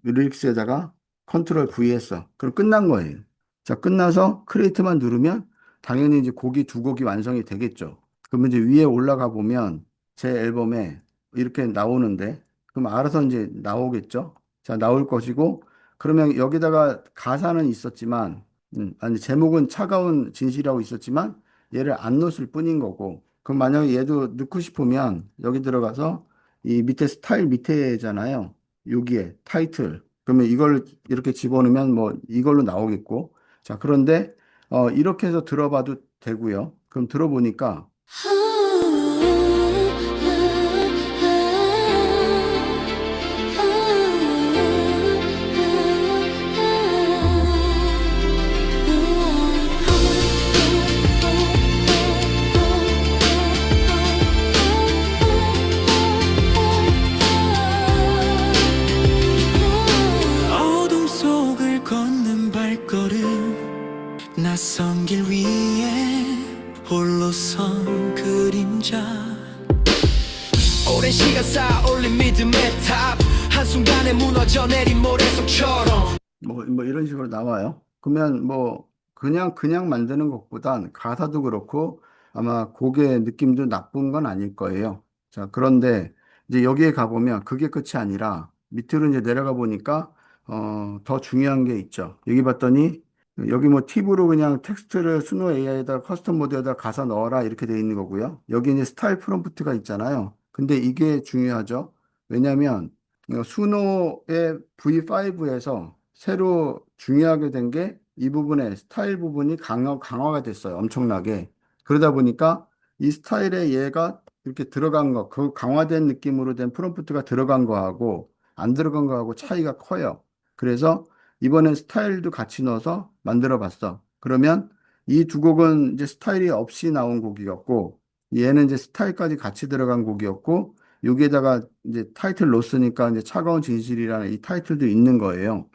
리릭스에다가 컨트롤 V 했어. 그럼 끝난 거예요. 자, 끝나서 크리에이트만 누르면 당연히 이제 곡이 두 곡이 완성이 되겠죠. 그러면 이제 위에 올라가 보면 제 앨범에 이렇게 나오는데 그럼 알아서 이제 나오겠죠. 자, 나올 것이고 그러면 여기다가 가사는 있었지만, 아니, 제목은 차가운 진실이라고 있었지만, 얘를 안 넣었을 뿐인 거고, 그럼 만약에 얘도 넣고 싶으면, 여기 들어가서, 이 밑에 스타일 밑에잖아요. 여기에 타이틀. 그러면 이걸 이렇게 집어넣으면 뭐, 이걸로 나오겠고. 자, 그런데, 이렇게 해서 들어봐도 되고요. 그럼 들어보니까, 어둠 속을 걷는 발걸음 낯선 길 위에 홀로 선 그림자 오랜 시간 쌓아올린 믿음의 탑 한순간에 무너져 내린 모래성처럼 뭐 이런 식으로 나와요. 그러면 뭐 그냥 만드는 것보단 가사도 그렇고 아마 곡의 느낌도 나쁜 건 아닐 거예요. 자, 그런데 이제 여기에 가보면 그게 끝이 아니라 밑으로 이제 내려가 보니까 더 중요한 게 있죠. 여기 봤더니 여기 뭐 팁으로 그냥 텍스트를 수노 AI에다 커스텀 모드에다 가사 넣어라 이렇게 돼 있는 거고요. 여기 이제 스타일 프롬프트가 있잖아요. 근데 이게 중요하죠. 왜냐하면 수노의 V5에서 새로 중요하게 된 게 이 부분에 스타일 부분이 강화가 됐어요. 엄청나게. 그러다 보니까 이 스타일에 얘가 이렇게 들어간 거, 그 강화된 느낌으로 된 프롬프트가 들어간 거하고 안 들어간 거하고 차이가 커요. 그래서 이번엔 스타일도 같이 넣어서 만들어 봤어. 그러면 이 두 곡은 이제 스타일이 없이 나온 곡이었고 얘는 이제 스타일까지 같이 들어간 곡이었고 여기에다가 이제 타이틀 넣었으니까 이제 차가운 진실이라는 이 타이틀도 있는 거예요.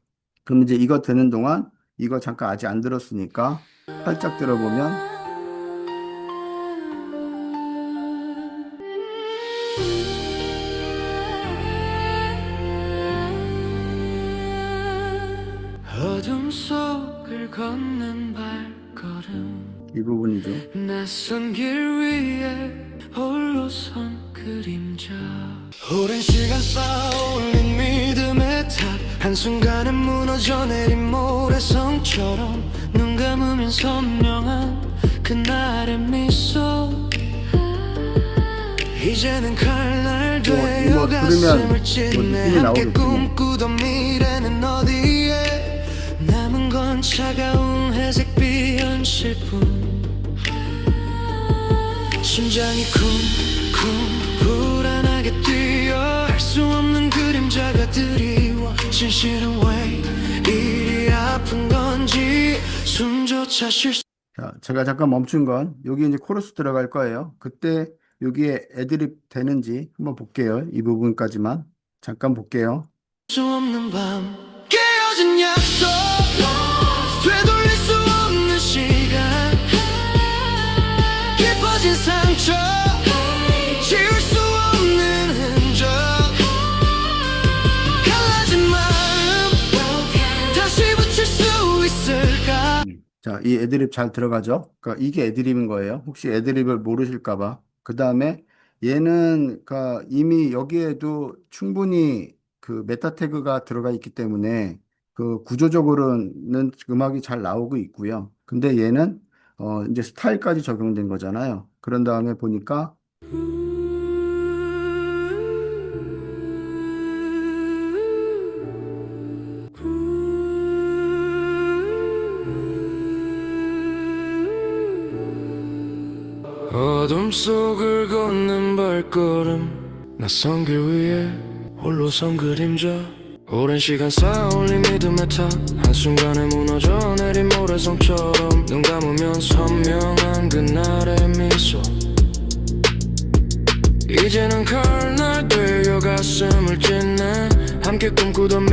그럼 이제 이거 되는 동안 이거 잠깐 아직 안 들었으니까 살짝 들어보면 어둠 속을 걷는 발걸음 이 부분이죠. 낯선 길 위에 홀로 선 그림자 오랜 시간 쌓아올린 믿음의 탑 한순간에 무너져 내린 모래성처럼 눈 감으면 선명한 그날의 미소 이제는 칼날 되어 뭐 들으면 가슴을 뭐 찢네 느낌이 함께 나오겠군요. 꿈꾸던 미래는 어디에 남은 건 차가운 회색 비현실뿐 심장이 쿵쿵 불안하게 뛰어 할 수 없는 그림자가 드리워 진실은 왜 이리 아픈 건지 숨조차 쉴 수 자, 제가 잠깐 멈춘 건 여기 이제 코러스 들어갈 거예요. 그때 여기에 애드립 되는지 한번 볼게요. 이 부분까지만 잠깐 볼게요. 없는 밤 깨어진 약속 되돌릴 수 없는 시간 깊어진 상처 지울 수 없는 흔적 갈라진 마음 다시 붙일 수 있을까 자, 이 애드립 잘 들어가죠? 그러니까 이게 애드립인 거예요. 혹시 애드립을 모르실까 봐. 그 다음에 얘는 그러니까 이미 여기에도 충분히 그 메타 태그가 들어가 있기 때문에 그 구조적으로는 음악이 잘 나오고 있고요. 근데 얘는 이제 스타일까지 적용된 거잖아요. 그런 다음에 보니까 어둠 속을 걷는 발걸음 낯선 길 위에 홀로 선 그림자 오랜 시간 쌓아올린 믿음의 탑 한순간에 무너져 내린 모래성처럼 눈 감으면 선명한 그날의 미소 이제는 가을 날 되어 가슴을 찢네 함께 꿈꾸던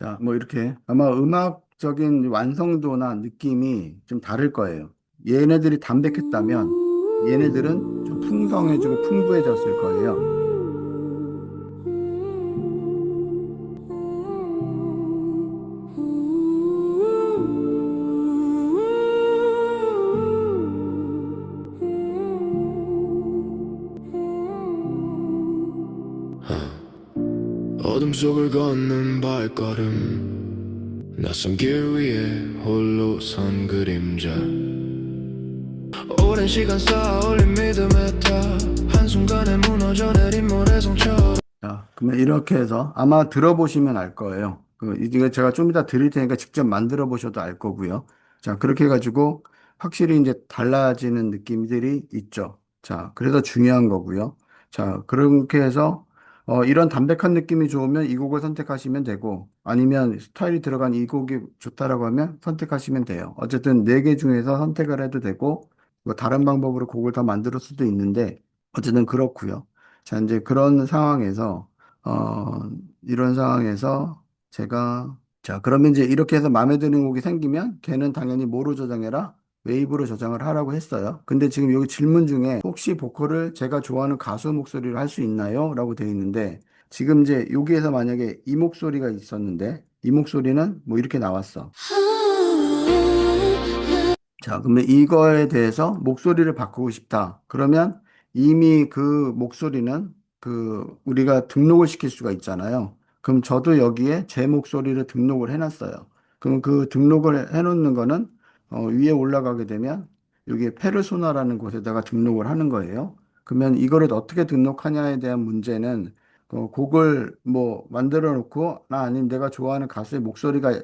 자, 뭐 이렇게 아마 음악적인 완성도나 느낌이 좀 다를 거예요. 얘네들이 담백했다면 얘네들은 좀 풍성해지고 풍부해졌을 거예요. 어둠 속을 걷는 발걸음 낯선 길 위에 홀로 선 그림자 오랜 시간 쌓아올린 믿음의 탑 한순간에 무너져 내린 모래성처럼 자, 그러면 이렇게 해서 아마 들어보시면 알 거예요. 이게 제가 좀 이따 드릴 테니까 직접 만들어 보셔도 알 거고요. 자, 그렇게 해가지고 확실히 이제 달라지는 느낌들이 있죠. 자, 그래서 중요한 거고요. 자, 그렇게 해서 이런 담백한 느낌이 좋으면 이 곡을 선택하시면 되고 아니면 스타일이 들어간 이 곡이 좋다라고 하면 선택하시면 돼요. 어쨌든 네 개 중에서 선택을 해도 되고 뭐 다른 방법으로 곡을 더 만들 수도 있는데 어쨌든 그렇고요. 자, 이제 그런 상황에서, 어, 이런 상황에서 제가, 자, 그러면 이제 이렇게 해서 마음에 드는 곡이 생기면 걔는 당연히 뭐로 저장해라? 웨이브로 저장을 하라고 했어요. 근데 지금 여기 질문 중에 혹시 보컬을 제가 좋아하는 가수 목소리로 할 수 있나요? 라고 되어 있는데 지금 이제 여기에서 만약에 이 목소리가 있었는데 이 목소리는 뭐 이렇게 나왔어. 자, 그러면 이거에 대해서 목소리를 바꾸고 싶다. 그러면 이미 그 목소리는 우리가 등록을 시킬 수가 있잖아요. 그럼 저도 여기에 제 목소리를 등록을 해놨어요. 그럼 그 등록을 해놓는 거는 위에 올라가게 되면 여기에 페르소나라는 곳에다가 등록을 하는 거예요. 그러면 이거를 어떻게 등록하냐에 대한 문제는 곡을 뭐 만들어 놓고 나 아니면 내가 좋아하는 가수의 목소리가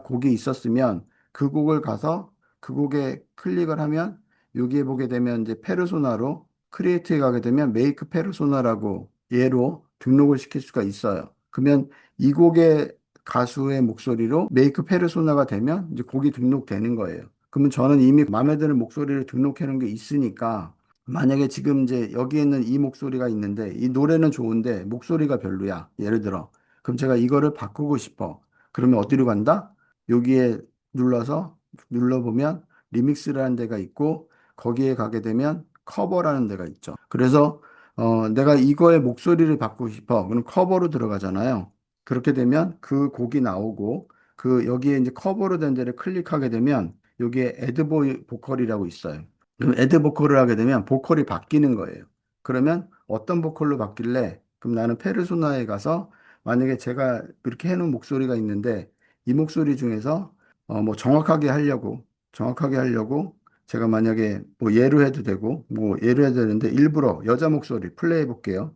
곡이 있었으면 그 곡을 가서 그 곡에 클릭을 하면 여기에 보게 되면 이제 페르소나로 크리에이트에 가게 되면 메이크 페르소나라고 얘로 등록을 시킬 수가 있어요. 그러면 이 곡의 가수의 목소리로 메이크 페르소나가 되면 이제 곡이 등록되는 거예요. 그러면 저는 이미 마음에 드는 목소리를 등록해 놓은 게 있으니까 만약에 지금 이제 여기 있는 이 목소리가 있는데 이 노래는 좋은데 목소리가 별로야. 예를 들어. 그럼 제가 이거를 바꾸고 싶어. 그러면 어디로 간다? 여기에 눌러서 눌러보면 리믹스라는 데가 있고 거기에 가게 되면 커버라는 데가 있죠. 그래서 내가 이거의 목소리를 바꾸고 싶어. 그럼 커버로 들어가잖아요. 그렇게 되면 그 곡이 나오고 그 여기에 이제 커버로 된 데를 클릭하게 되면 여기에 애드 보컬이라고 있어요. 그럼 애드 보컬을 하게 되면 보컬이 바뀌는 거예요. 그러면 어떤 보컬로 바뀔래? 그럼 나는 페르소나에 가서 만약에 제가 이렇게 해놓은 목소리가 있는데 이 목소리 중에서 뭐 정확하게 하려고 제가 만약에 뭐 예로 해도 되고 뭐 예로 해도 되는데 일부러 여자 목소리 플레이 해 볼게요.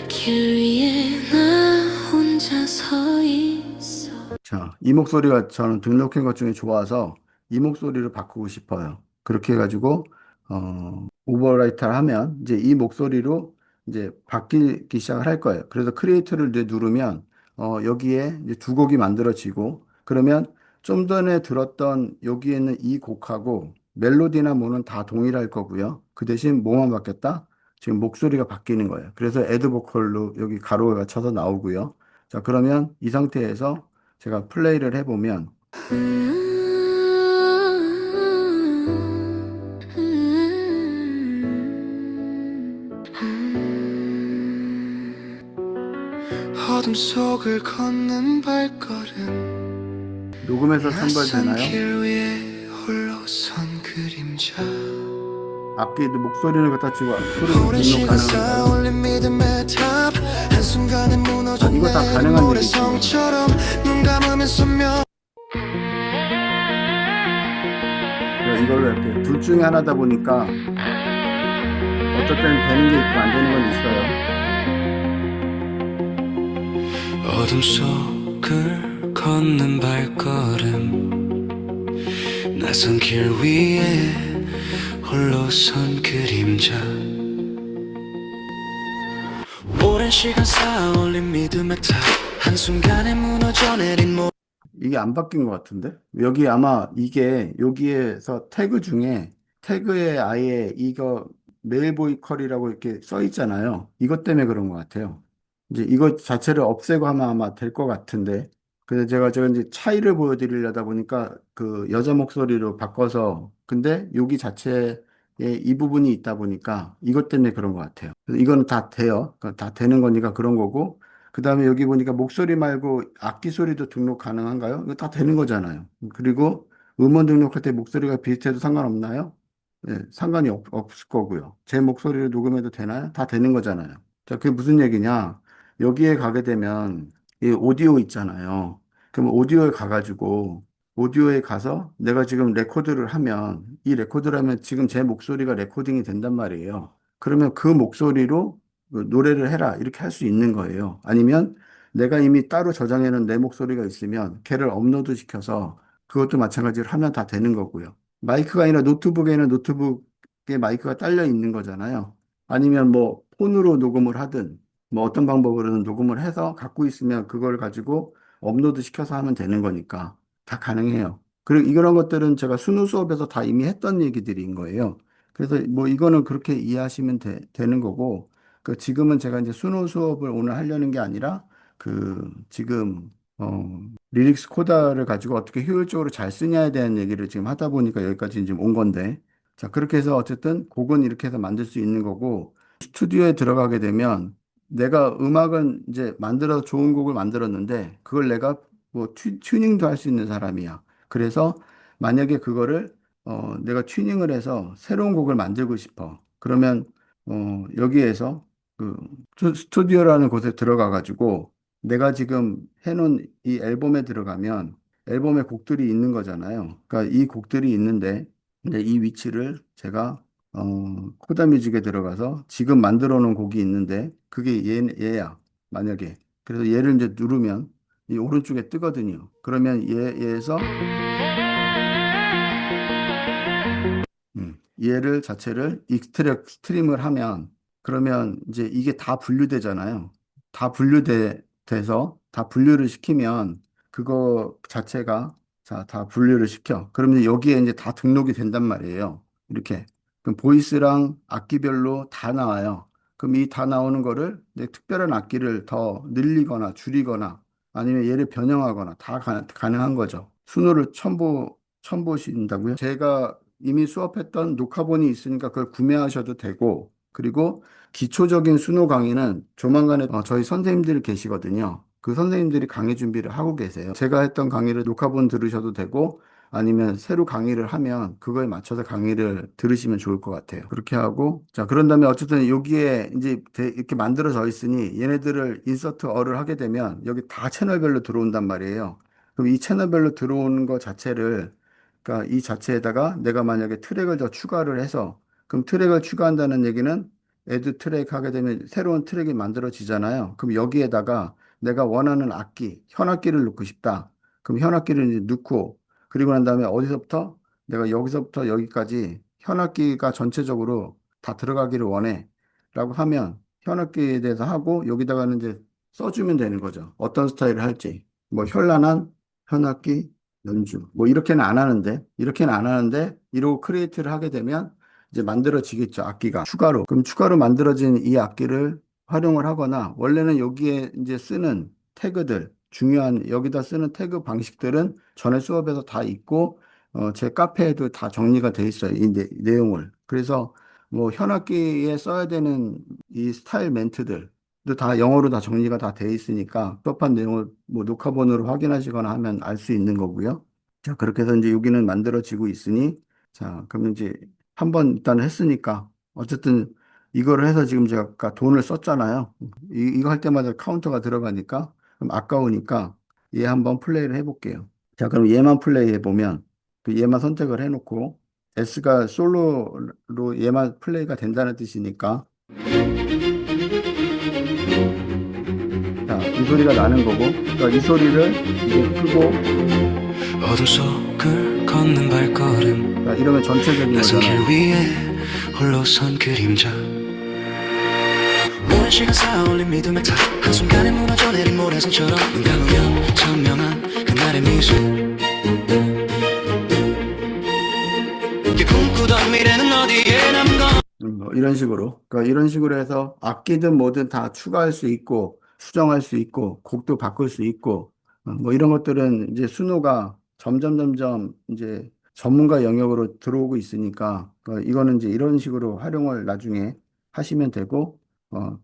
길 위에 나 혼자 서 있어. 자, 이 목소리가 저는 등록한 것 중에 좋아서 이 목소리를 바꾸고 싶어요. 그렇게 해가지고 오버라이트를 하면 이제 이 목소리로 이제 바뀌기 시작을 할 거예요. 그래서 크리에이터를 이제 누르면 여기에 이제 두 곡이 만들어지고 그러면 좀 전에 들었던 여기에 있는 이 곡하고 멜로디나 뭐는 다 동일할 거고요. 그 대신 뭐만 바뀌었다? 지금 목소리가 바뀌는 거예요. 그래서 애드 보컬로 여기 가로가 쳐서 나오고요. 자, 그러면 이 상태에서 제가 플레이를 해보면 어둠 속을 걷는 발걸음 녹음해서 낯선 선발되나요? 길 위에 홀로 선 그림자 악기도 목소리를 갖다 치고 소리를 오랜 등록 시간 가능합니다. 쌓아올린 믿음의 탑 한순간에 무너져 이거 다 내린 가능한 모래성처럼 눈 감으면 선명 이걸로 이렇게 둘 중에 하나다 보니까 어떨 때는 되는 게 있고 안 되는 건 있어요. 어둠 속 앞을 걷는 발걸음 낯선 길 위에 홀로 선 그림자 오랜 시간 쌓아올린 믿음의 탑 한순간에 무너져 내린 이게 안 바뀐 것 같은데? 여기 아마 이게 여기에서 태그 중에 태그에 아예 이거 메일보이컬이라고 이렇게 써 있잖아요. 이것 때문에 그런 것 같아요. 이제 이것 자체를 없애고 하면 아마 될 것 같은데. 그래서 제가 이제 차이를 보여드리려다 보니까 그 여자 목소리로 바꿔서 근데 여기 자체에 이 부분이 있다 보니까 이것 때문에 그런 것 같아요. 그래서 이거는 다 돼요. 그러니까 다 되는 거니까 그런 거고. 그 다음에 여기 보니까 목소리 말고 악기 소리도 등록 가능한가요? 이거 다 되는 거잖아요. 그리고 음원 등록할 때 목소리가 비슷해도 상관없나요? 네, 상관이 없을 거고요. 제 목소리를 녹음해도 되나요? 다 되는 거잖아요. 자, 그게 무슨 얘기냐? 여기에 가게 되면 이 오디오 있잖아요. 그럼 오디오에 가가지고 오디오에 가서 내가 지금 레코드를 하면 이 레코드를 하면 지금 제 목소리가 레코딩이 된단 말이에요. 그러면 그 목소리로 그 노래를 해라 이렇게 할 수 있는 거예요. 아니면 내가 이미 따로 저장해 놓은 내 목소리가 있으면 걔를 업로드 시켜서 그것도 마찬가지로 하면 다 되는 거고요. 마이크가 아니라 노트북에는 노트북에 마이크가 딸려 있는 거잖아요. 아니면 뭐 폰으로 녹음을 하든 뭐 어떤 방법으로든 녹음을 해서 갖고 있으면 그걸 가지고 업로드 시켜서 하면 되는 거니까 다 가능해요. 그리고 이런 것들은 제가 순우 수업에서 다 이미 했던 얘기들인 거예요. 그래서 뭐 이거는 그렇게 이해하시면 되는 거고 그 지금은 제가 이제 순호 수업을 오늘 하려는 게 아니라 그 지금 리릭스 코다를 가지고 어떻게 효율적으로 잘 쓰냐에 대한 얘기를 지금 하다 보니까 여기까지 지금 온 건데 자 그렇게 해서 어쨌든 곡은 이렇게 해서 만들 수 있는 거고 스튜디오에 들어가게 되면 내가 음악은 이제 만들어 좋은 곡을 만들었는데 그걸 내가 뭐 튜닝도 할 수 있는 사람이야. 그래서 만약에 그거를 내가 튜닝을 해서 새로운 곡을 만들고 싶어. 그러면 여기에서 그 스튜디오라는 곳에 들어가 가지고 내가 지금 해놓은 이 앨범에 들어가면 앨범에 곡들이 있는 거잖아요. 그러니까 이 곡들이 있는데 이제 이 위치를 제가 코다 뮤직에 들어가서 지금 만들어 놓은 곡이 있는데 그게 얘야. 만약에 그래서 얘를 이제 누르면 이 오른쪽에 뜨거든요. 그러면 얘에서 얘를 자체를 익스트랙 스트림을 하면 그러면 이제 이게 다 분류되잖아요. 돼서 다 분류를 시키면 그거 자체가 자, 다 분류를 시켜. 그러면 여기에 이제 다 등록이 된단 말이에요. 이렇게. 그럼 보이스랑 악기별로 다 나와요. 그럼 이 다 나오는 거를 이제 특별한 악기를 더 늘리거나 줄이거나 아니면 얘를 변형하거나 다 가능한 거죠. 순호를 첨부하신다고요? 제가 이미 수업했던 녹화본이 있으니까 그걸 구매하셔도 되고, 그리고 기초적인 수능 강의는 조만간에 저희 선생님들이 계시거든요. 그 선생님들이 강의 준비를 하고 계세요. 제가 했던 강의를 녹화본 들으셔도 되고, 아니면 새로 강의를 하면 그거에 맞춰서 강의를 들으시면 좋을 것 같아요. 그렇게 하고, 자, 그런 다음에 어쨌든 여기에 이제 이렇게 만들어져 있으니 얘네들을 인서트 어를 하게 되면 여기 다 채널별로 들어온단 말이에요. 그럼 이 채널별로 들어오는 것 자체를 그러니까 이 자체에다가 내가 만약에 트랙을 더 추가를 해서 그럼 트랙을 추가한다는 얘기는 애드 트랙 하게 되면 새로운 트랙이 만들어지잖아요. 그럼 여기에다가 내가 원하는 악기, 현악기를 넣고 싶다. 그럼 현악기를 이제 넣고 그리고 난 다음에 어디서부터 내가 여기서부터 여기까지 현악기가 전체적으로 다 들어가기를 원해. 라고 하면 현악기에 대해서 하고 여기다가는 이제 써주면 되는 거죠. 어떤 스타일을 할지. 뭐 현란한 현악기, 연주. 뭐 이렇게는 안 하는데 이러고 크리에이트를 하게 되면 이제 만들어지겠죠, 악기가. 추가로. 그럼 추가로 만들어진 이 악기를 활용을 하거나 원래는 여기에 이제 쓰는 태그들, 중요한 여기다 쓰는 태그 방식들은 전에 수업에서 다 있고 제 카페에도 다 정리가 돼 있어요. 이 내용을. 그래서 뭐 현악기에 써야 되는 이 스타일 멘트들 다 영어로 다 정리가 다 돼 있으니까 수업한 내용을 뭐 녹화본으로 확인하시거나 하면 알 수 있는 거고요. 자, 그렇게 해서 이제 여기는 만들어지고 있으니 자, 그러면 이제 한 번 일단 했으니까 어쨌든 이거를 해서 지금 제가 아까 돈을 썼잖아요. 이거 할 때마다 카운터가 들어가니까 그럼 아까우니까 얘 한번 플레이를 해볼게요. 자, 그럼 얘만 플레이 해보면 그 얘만 선택을 해놓고 S가 솔로로 얘만 플레이가 된다는 뜻이니까 자, 이 소리가 나는 거고, 그러니까 이 소리를 이제 끄고, 어둠 속을 걷는 발걸음 그러니까 이러면 전체적인 낯선 길 거잖아요. 위에 홀로 선 그림자 오랜 시간 쌓아올린 믿음의 탑 한순간에 무너져 내린 모래성처럼 눈 감으면 선명한 그날의 미소 이게 꿈꾸던 미래는 어디에 남은 건 뭐 이런 식으로. 그러니까 이런 식으로 해서 악기든 뭐든 다 추가할 수 있고, 수정할 수 있고, 곡도 바꿀 수 있고, 뭐 이런 것들은 이제 순호가 점점 이제 전문가 영역으로 들어오고 있으니까, 이거는 이제 이런 식으로 활용을 나중에 하시면 되고,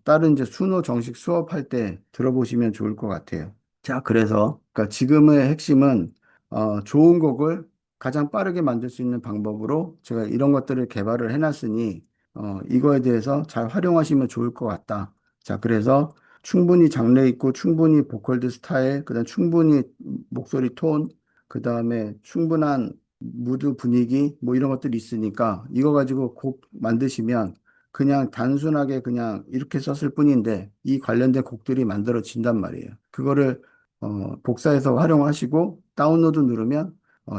다른 이제 순호 정식 수업할 때 들어보시면 좋을 것 같아요. 자, 그래서, 그러니까 지금의 핵심은, 좋은 곡을 가장 빠르게 만들 수 있는 방법으로 제가 이런 것들을 개발을 해놨으니, 이거에 대해서 잘 활용하시면 좋을 것 같다. 자, 그래서 충분히 장르 있고, 충분히 보컬드 스타일, 그다음 충분히 목소리 톤, 그다음에 충분한 무드 분위기, 뭐 이런 것들이 있으니까 이거 가지고 곡 만드시면 그냥 단순하게 그냥 이렇게 썼을 뿐인데 이 관련된 곡들이 만들어진단 말이에요. 그거를 복사해서 활용하시고 다운로드 누르면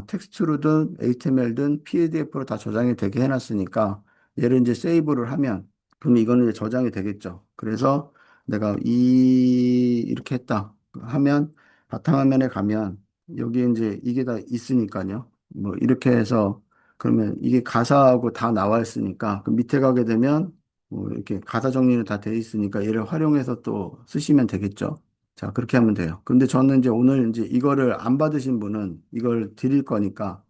텍스트로든 HTML든 PDF로 다 저장이 되게 해놨으니까 얘를 이제 세이브를 하면 그럼 이거는 이제 저장이 되겠죠. 그래서 내가 이렇게 했다 하면 바탕화면에 가면 여기 이제 이게 다 있으니까요. 뭐 이렇게 해서 그러면 이게 가사하고 다 나와 있으니까 그 밑에 가게 되면 뭐 이렇게 가사 정리는 다 돼 있으니까 얘를 활용해서 또 쓰시면 되겠죠. 자, 그렇게 하면 돼요. 근데 저는 이제 오늘 이제 이거를 안 받으신 분은 이걸 드릴 거니까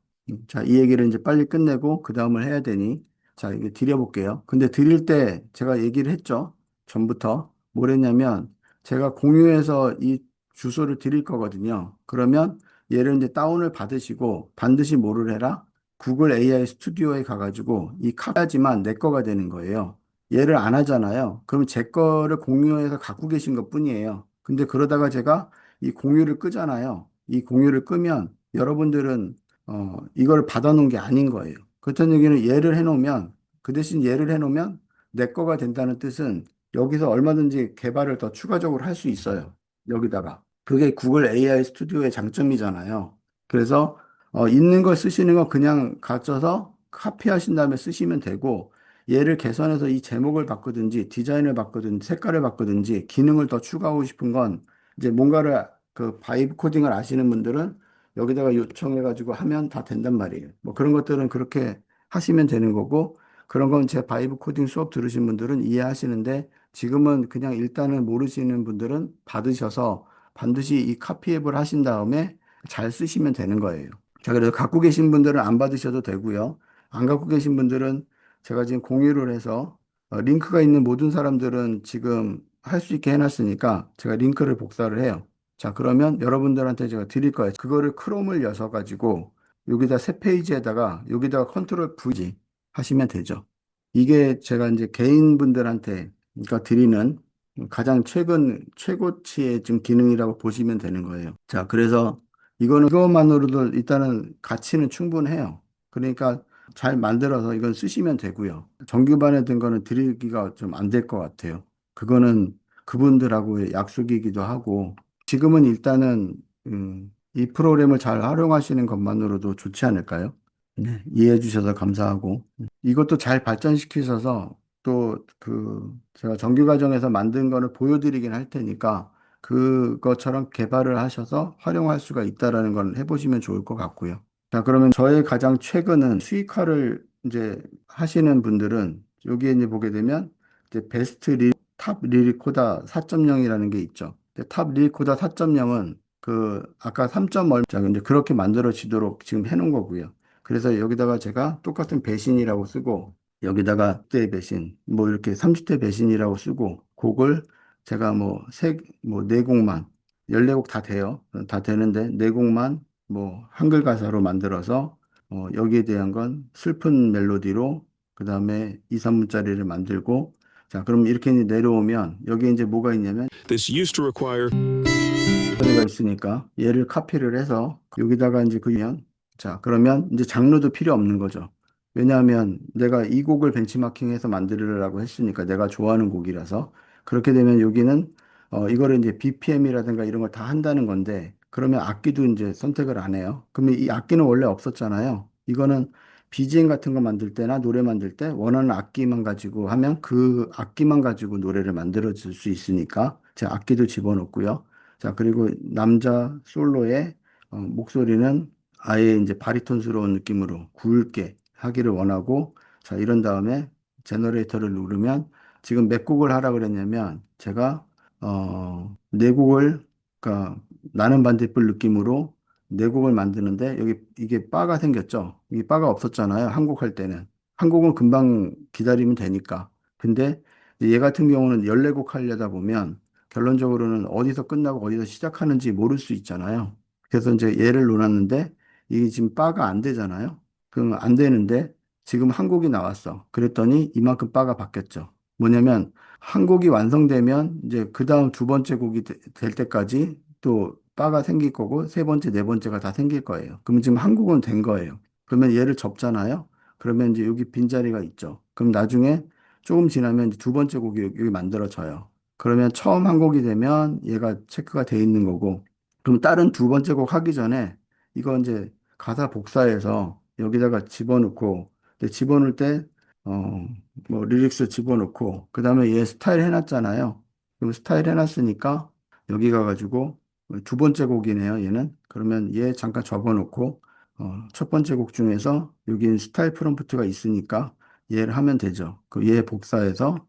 자, 이 얘기를 이제 빨리 끝내고 그 다음을 해야 되니 자, 이게 드려볼게요. 근데 드릴 때 제가 얘기를 했죠. 전부터. 뭘 했냐면 제가 공유해서 이 주소를 드릴 거거든요. 그러면 얘를 이제 다운을 받으시고 반드시 뭐를 해라? 구글 AI 스튜디오에 가가지고 이 카지만 내 거가 되는 거예요. 얘를 안 하잖아요. 그럼 제 거를 공유해서 갖고 계신 것 뿐이에요. 근데 그러다가 제가 이 공유를 끄잖아요. 이 공유를 끄면 여러분들은 이걸 받아놓은 게 아닌 거예요. 그렇다는 얘기는 얘를 해놓으면 그 대신 얘를 해놓으면 내 거가 된다는 뜻은 여기서 얼마든지 개발을 더 추가적으로 할 수 있어요. 여기다가. 그게 구글 AI 스튜디오의 장점이잖아요. 그래서 있는 걸 쓰시는 거 그냥 가져서 카피하신 다음에 쓰시면 되고 얘를 개선해서 이 제목을 바꾸든지 디자인을 바꾸든지 색깔을 바꾸든지 기능을 더 추가하고 싶은 건 이제 뭔가를 그 바이브 코딩을 아시는 분들은 여기다가 요청해가지고 하면 다 된단 말이에요. 뭐 그런 것들은 그렇게 하시면 되는 거고 그런 건 제 바이브 코딩 수업 들으신 분들은 이해하시는데 지금은 그냥 일단은 모르시는 분들은 받으셔서 반드시 이 카피 앱을 하신 다음에 잘 쓰시면 되는 거예요. 자, 그래서 갖고 계신 분들은 안 받으셔도 되고요. 안 갖고 계신 분들은 제가 지금 공유를 해서 링크가 있는 모든 사람들은 지금 할 수 있게 해놨으니까 제가 링크를 복사를 해요. 자, 그러면 여러분들한테 제가 드릴 거예요. 그거를 크롬을 여셔가지고 여기다 새 페이지에다가 여기다가 컨트롤 V 하시면 되죠. 이게 제가 이제 개인분들한테 그러니까 드리는 가장 최근 최고치의 지금 기능이라고 보시면 되는 거예요. 자, 그래서 이거는 이것만으로도 일단은 가치는 충분해요. 그러니까 잘 만들어서 이건 쓰시면 되고요. 정규반에 든 거는 드리기가 좀 안 될 것 같아요. 그거는 그분들하고의 약속이기도 하고 지금은 일단은 이 프로그램을 잘 활용하시는 것만으로도 좋지 않을까요? 네, 이해해 주셔서 감사하고 이것도 잘 발전시키셔서 또 그 제가 정규 과정에서 만든 거를 보여드리긴 할 테니까 그것처럼 개발을 하셔서 활용할 수가 있다라는 걸 해보시면 좋을 것 같고요. 자, 그러면 저의 가장 최근은 수익화를 이제 하시는 분들은 여기에 이제 보게 되면 이제 베스트 탑 리코더 4.0이라는 게 있죠. 탑 리코더 4.0은 그 아까 3점 얼마 자, 이제 그렇게 만들어지도록 지금 해놓은 거고요. 그래서 여기다가 제가 똑같은 배신이라고 쓰고 여기다가 10대 배신 뭐 이렇게 30대 배신이라고 쓰고 곡을 제가 뭐 네 곡만 14곡 다 돼요. 다 되는데 네 곡만 뭐 한글 가사로 만들어서 여기에 대한 건 슬픈 멜로디로 그다음에 2, 3분짜리를 만들고 자, 그럼 이렇게 이제 내려오면 여기 이제 뭐가 있냐면 This used to require 소리가 있으니까 얘를 카피를 해서 여기다가 이제 그냥 자, 그러면 이제 장르도 필요 없는 거죠. 왜냐하면 내가 이 곡을 벤치마킹해서 만들으라고 했으니까 내가 좋아하는 곡이라서 그렇게 되면 여기는 이거를 이제 BPM이라든가 이런 걸 다 한다는 건데, 그러면 악기도 이제 선택을 안 해요. 그러면 이 악기는 원래 없었잖아요. 이거는 BGM 같은 거 만들 때나 노래 만들 때 원하는 악기만 가지고 하면 그 악기만 가지고 노래를 만들어 줄 수 있으니까 제가 악기도 집어넣고요. 자, 그리고 남자 솔로의 목소리는 아예 이제 바리톤스러운 느낌으로 굵게 하기를 원하고, 자, 이런 다음에 제너레이터를 누르면 지금 몇 곡을 하라 그랬냐면 제가 네 곡을, 그러니까 나는 반딧불 느낌으로 네 곡을 만드는데 여기 이게 바가 생겼죠. 이 바가 없었잖아요. 한 곡 할 때는. 한 곡은 금방 기다리면 되니까. 근데 얘 같은 경우는 14곡 하려다 보면 결론적으로는 어디서 끝나고 어디서 시작하는지 모를 수 있잖아요. 그래서 이제 얘를 놓았는데 이게 지금 바가 안 되잖아요. 그럼 안 되는데 지금 한 곡이 나왔어. 그랬더니 이만큼 바가 바뀌었죠. 뭐냐면 한 곡이 완성되면 이제 그 다음 두 번째 곡이 될 때까지 또 바가 생길 거고 세 번째, 네 번째가 다 생길 거예요. 그러면 지금 한 곡은 된 거예요. 그러면 얘를 접잖아요. 그러면 이제 여기 빈자리가 있죠. 그럼 나중에 조금 지나면 이제 두 번째 곡이 여기 만들어져요. 그러면 처음 한 곡이 되면 얘가 체크가 돼 있는 거고, 그럼 다른 두 번째 곡 하기 전에 이거 이제 가사 복사해서 여기다가 집어넣고, 근데 집어넣을 때, 뭐 리릭스 집어넣고, 그 다음에 얘 스타일 해놨잖아요. 그럼 스타일 해놨으니까 여기 가가지고 두 번째 곡이네요, 얘는. 그러면 얘 잠깐 접어놓고, 첫 번째 곡 중에서 여기 스타일 프롬프트가 있으니까 얘를 하면 되죠. 그 얘 복사해서,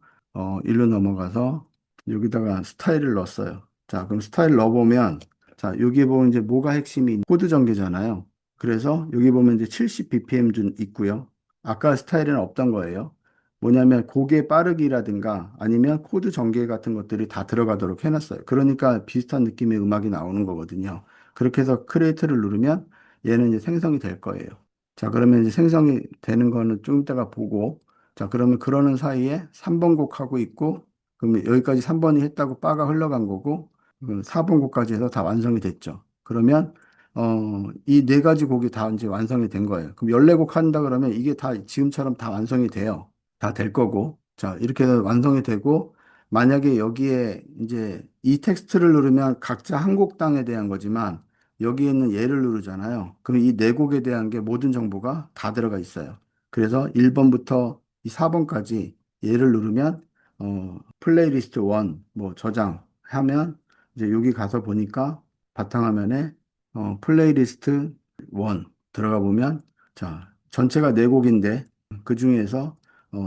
일로 넘어가서 여기다가 스타일을 넣었어요. 자, 그럼 스타일 넣어보면, 자, 여기 보면 이제 뭐가 핵심이 코드 전개잖아요. 그래서 여기 보면 이제 70 BPM 있고요. 아까 스타일에는 없던 거예요. 뭐냐면 곡의 빠르기라든가 아니면 코드 전개 같은 것들이 다 들어가도록 해놨어요. 그러니까 비슷한 느낌의 음악이 나오는 거거든요. 그렇게 해서 크리에이트를 누르면 얘는 이제 생성이 될 거예요. 자, 그러면 이제 생성이 되는 거는 좀 이따가 보고, 자, 그러면 그러는 사이에 3번 곡 하고 있고, 그러면 여기까지 3번이 했다고 바가 흘러간 거고, 4번 곡까지 해서 다 완성이 됐죠. 그러면 이 네 가지 곡이 다 이제 완성이 된 거예요. 그럼 14곡 한다 그러면 이게 다 지금처럼 다 완성이 돼요. 다 될 거고. 자, 이렇게 해서 완성이 되고, 만약에 여기에 이제 이 텍스트를 누르면 각자 한 곡당에 대한 거지만, 여기에 있는 얘를 누르잖아요. 그럼 이 네 곡에 대한 게 모든 정보가 다 들어가 있어요. 그래서 1번부터 이 4번까지 얘를 누르면, 플레이리스트 1, 뭐 저장하면, 이제 여기 가서 보니까 바탕화면에 플레이리스트 1 들어가 보면, 자, 전체가 네 곡인데 그 중에서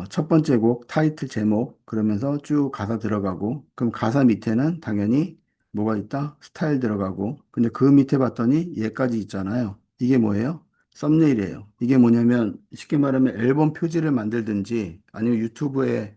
첫 번째 곡 타이틀 제목 그러면서 쭉 가사 들어가고, 그럼 가사 밑에는 당연히 뭐가 있다? 스타일 들어가고. 근데 그 밑에 봤더니 얘까지 있잖아요. 이게 뭐예요? 썸네일이에요. 이게 뭐냐면 쉽게 말하면 앨범 표지를 만들든지 아니면 유튜브에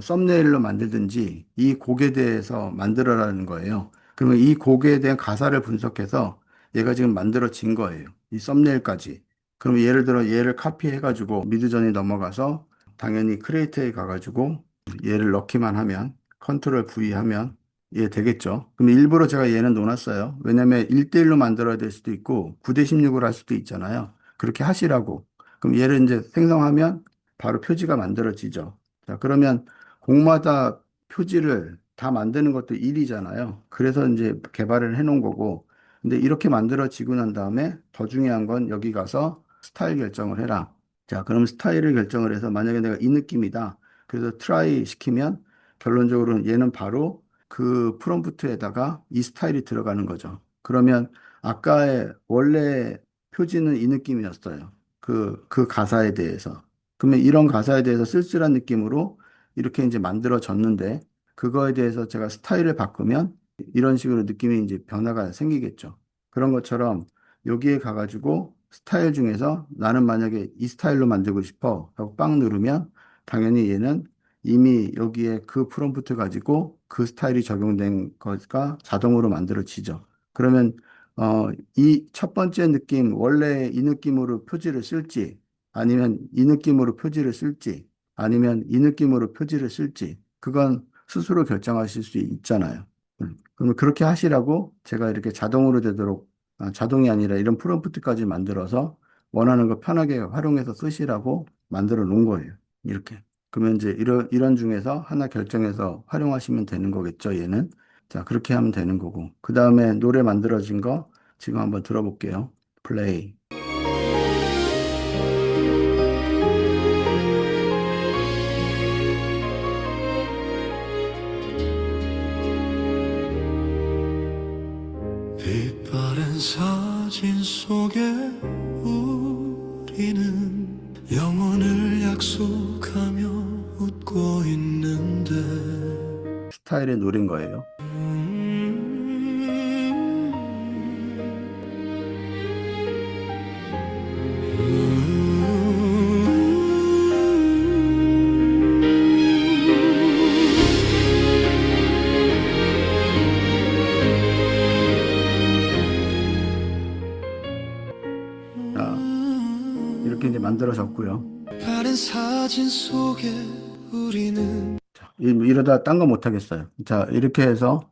썸네일로 만들든지 이 곡에 대해서 만들어라는 거예요. 그러면 이 곡에 대한 가사를 분석해서 얘가 지금 만들어진 거예요. 이 썸네일까지. 그럼 예를 들어 얘를 카피해가지고 미드전에 넘어가서 당연히 크리에이터에 가가지고 얘를 넣기만 하면 컨트롤 V 하면 얘 되겠죠. 그럼 일부러 제가 얘는 놓았어요. 왜냐면 1대1로 만들어야 될 수도 있고 9대16으로 할 수도 있잖아요. 그렇게 하시라고. 그럼 얘를 이제 생성하면 바로 표지가 만들어지죠. 자, 그러면 곡마다 표지를 다 만드는 것도 일이잖아요. 그래서 이제 개발을 해 놓은 거고. 근데 이렇게 만들어지고 난 다음에 더 중요한 건 여기 가서 스타일 결정을 해라. 자, 그럼 스타일을 결정을 해서 만약에 내가 이 느낌이다. 그래서 트라이 시키면 결론적으로는 얘는 바로 그 프롬프트에다가 이 스타일이 들어가는 거죠. 그러면 아까의 원래 표지는 이 느낌이었어요. 그 가사에 대해서. 그러면 이런 가사에 대해서 쓸쓸한 느낌으로 이렇게 이제 만들어졌는데 그거에 대해서 제가 스타일을 바꾸면 이런 식으로 느낌이 이제 변화가 생기겠죠. 그런 것처럼 여기에 가가지고 스타일 중에서 나는 만약에 이 스타일로 만들고 싶어 하고 빵 누르면 당연히 얘는 이미 여기에 그 프롬프트 가지고 그 스타일이 적용된 거가 자동으로 만들어지죠. 그러면 이 첫 번째 느낌 원래 이 느낌으로 표지를 쓸지 아니면 이 느낌으로 표지를 쓸지 아니면 이 느낌으로 표지를 쓸지 그건 스스로 결정하실 수 있잖아요. 그러면 그렇게 하시라고 제가 이렇게 자동으로 되도록 자동이 아니라 이런 프롬프트까지 만들어서 원하는 거 편하게 활용해서 쓰시라고 만들어 놓은 거예요. 이렇게. 그러면 이제 이런 중에서 하나 결정해서 활용하시면 되는 거겠죠, 얘는. 자, 그렇게 하면 되는 거고. 그 다음에 노래 만들어진 거 지금 한번 들어볼게요. 플레이. 빛바랜 사진 속에 우리는 영원을 약속하며 웃고 있는데 스타일의 노래인 거예요. 자, 이렇게 이제 만들어졌고요. 바랜 사진 속에 우리는 이러다 딴 거 못 하겠어요. 자, 이렇게 해서,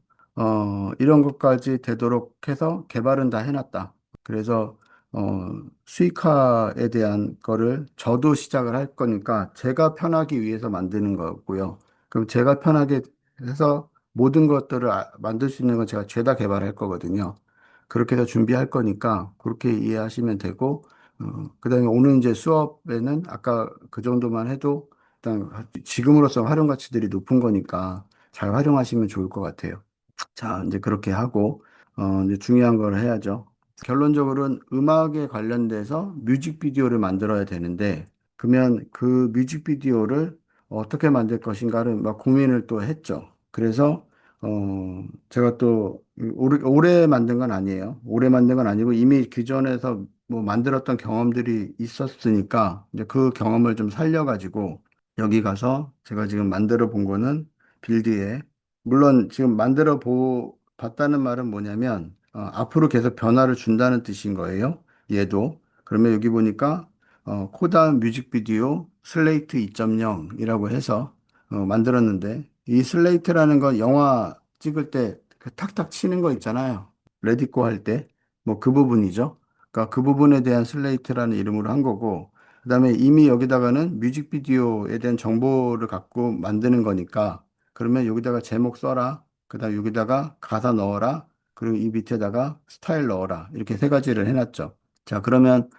이런 것까지 되도록 해서 개발은 다 해놨다. 그래서, 수익화에 대한 거를 저도 시작을 할 거니까 제가 편하기 위해서 만드는 거고요. 그럼 제가 편하게 해서 모든 것들을 만들 수 있는 건 제가 죄다 개발할 거거든요. 그렇게 해서 준비할 거니까 그렇게 이해하시면 되고, 그다음에 오늘 이제 수업에는 아까 그 정도만 해도 일단 지금으로서 활용 가치들이 높은 거니까 잘 활용하시면 좋을 것 같아요. 자, 이제 그렇게 하고, 이제 중요한 걸 해야죠. 결론적으로는 음악에 관련돼서 뮤직비디오를 만들어야 되는데, 그러면 그 뮤직비디오를 어떻게 만들 것인가를 막 고민을 또 했죠. 그래서, 제가 또 올해 만든 건 아니에요. 올해 만든 건 아니고 이미 기존에서 뭐 만들었던 경험들이 있었으니까 이제 그 경험을 좀 살려가지고 여기 가서 제가 지금 만들어 본 거는 빌드에 물론 지금 봤다는 말은 뭐냐면 앞으로 계속 변화를 준다는 뜻인 거예요. 얘도. 그러면 여기 보니까 코다 뮤직비디오 슬레이트 2.0이라고 해서 만들었는데 이 슬레이트라는 건 영화 찍을 때그 탁탁 치는 거 있잖아요. 레디코 할 때. 뭐 그 부분이죠. 그러니까 그 부분에 대한 슬레이트라는 이름으로 한 거고 그다음에 이미 여기다가는 뮤직비디오에 대한 정보를 갖고 만드는 거니까 그러면 여기다가 제목 써라. 그다음 여기다가 가사 넣어라. 그리고 이 밑에다가 스타일 넣어라. 이렇게 세 가지를 해놨죠. 자, 그러면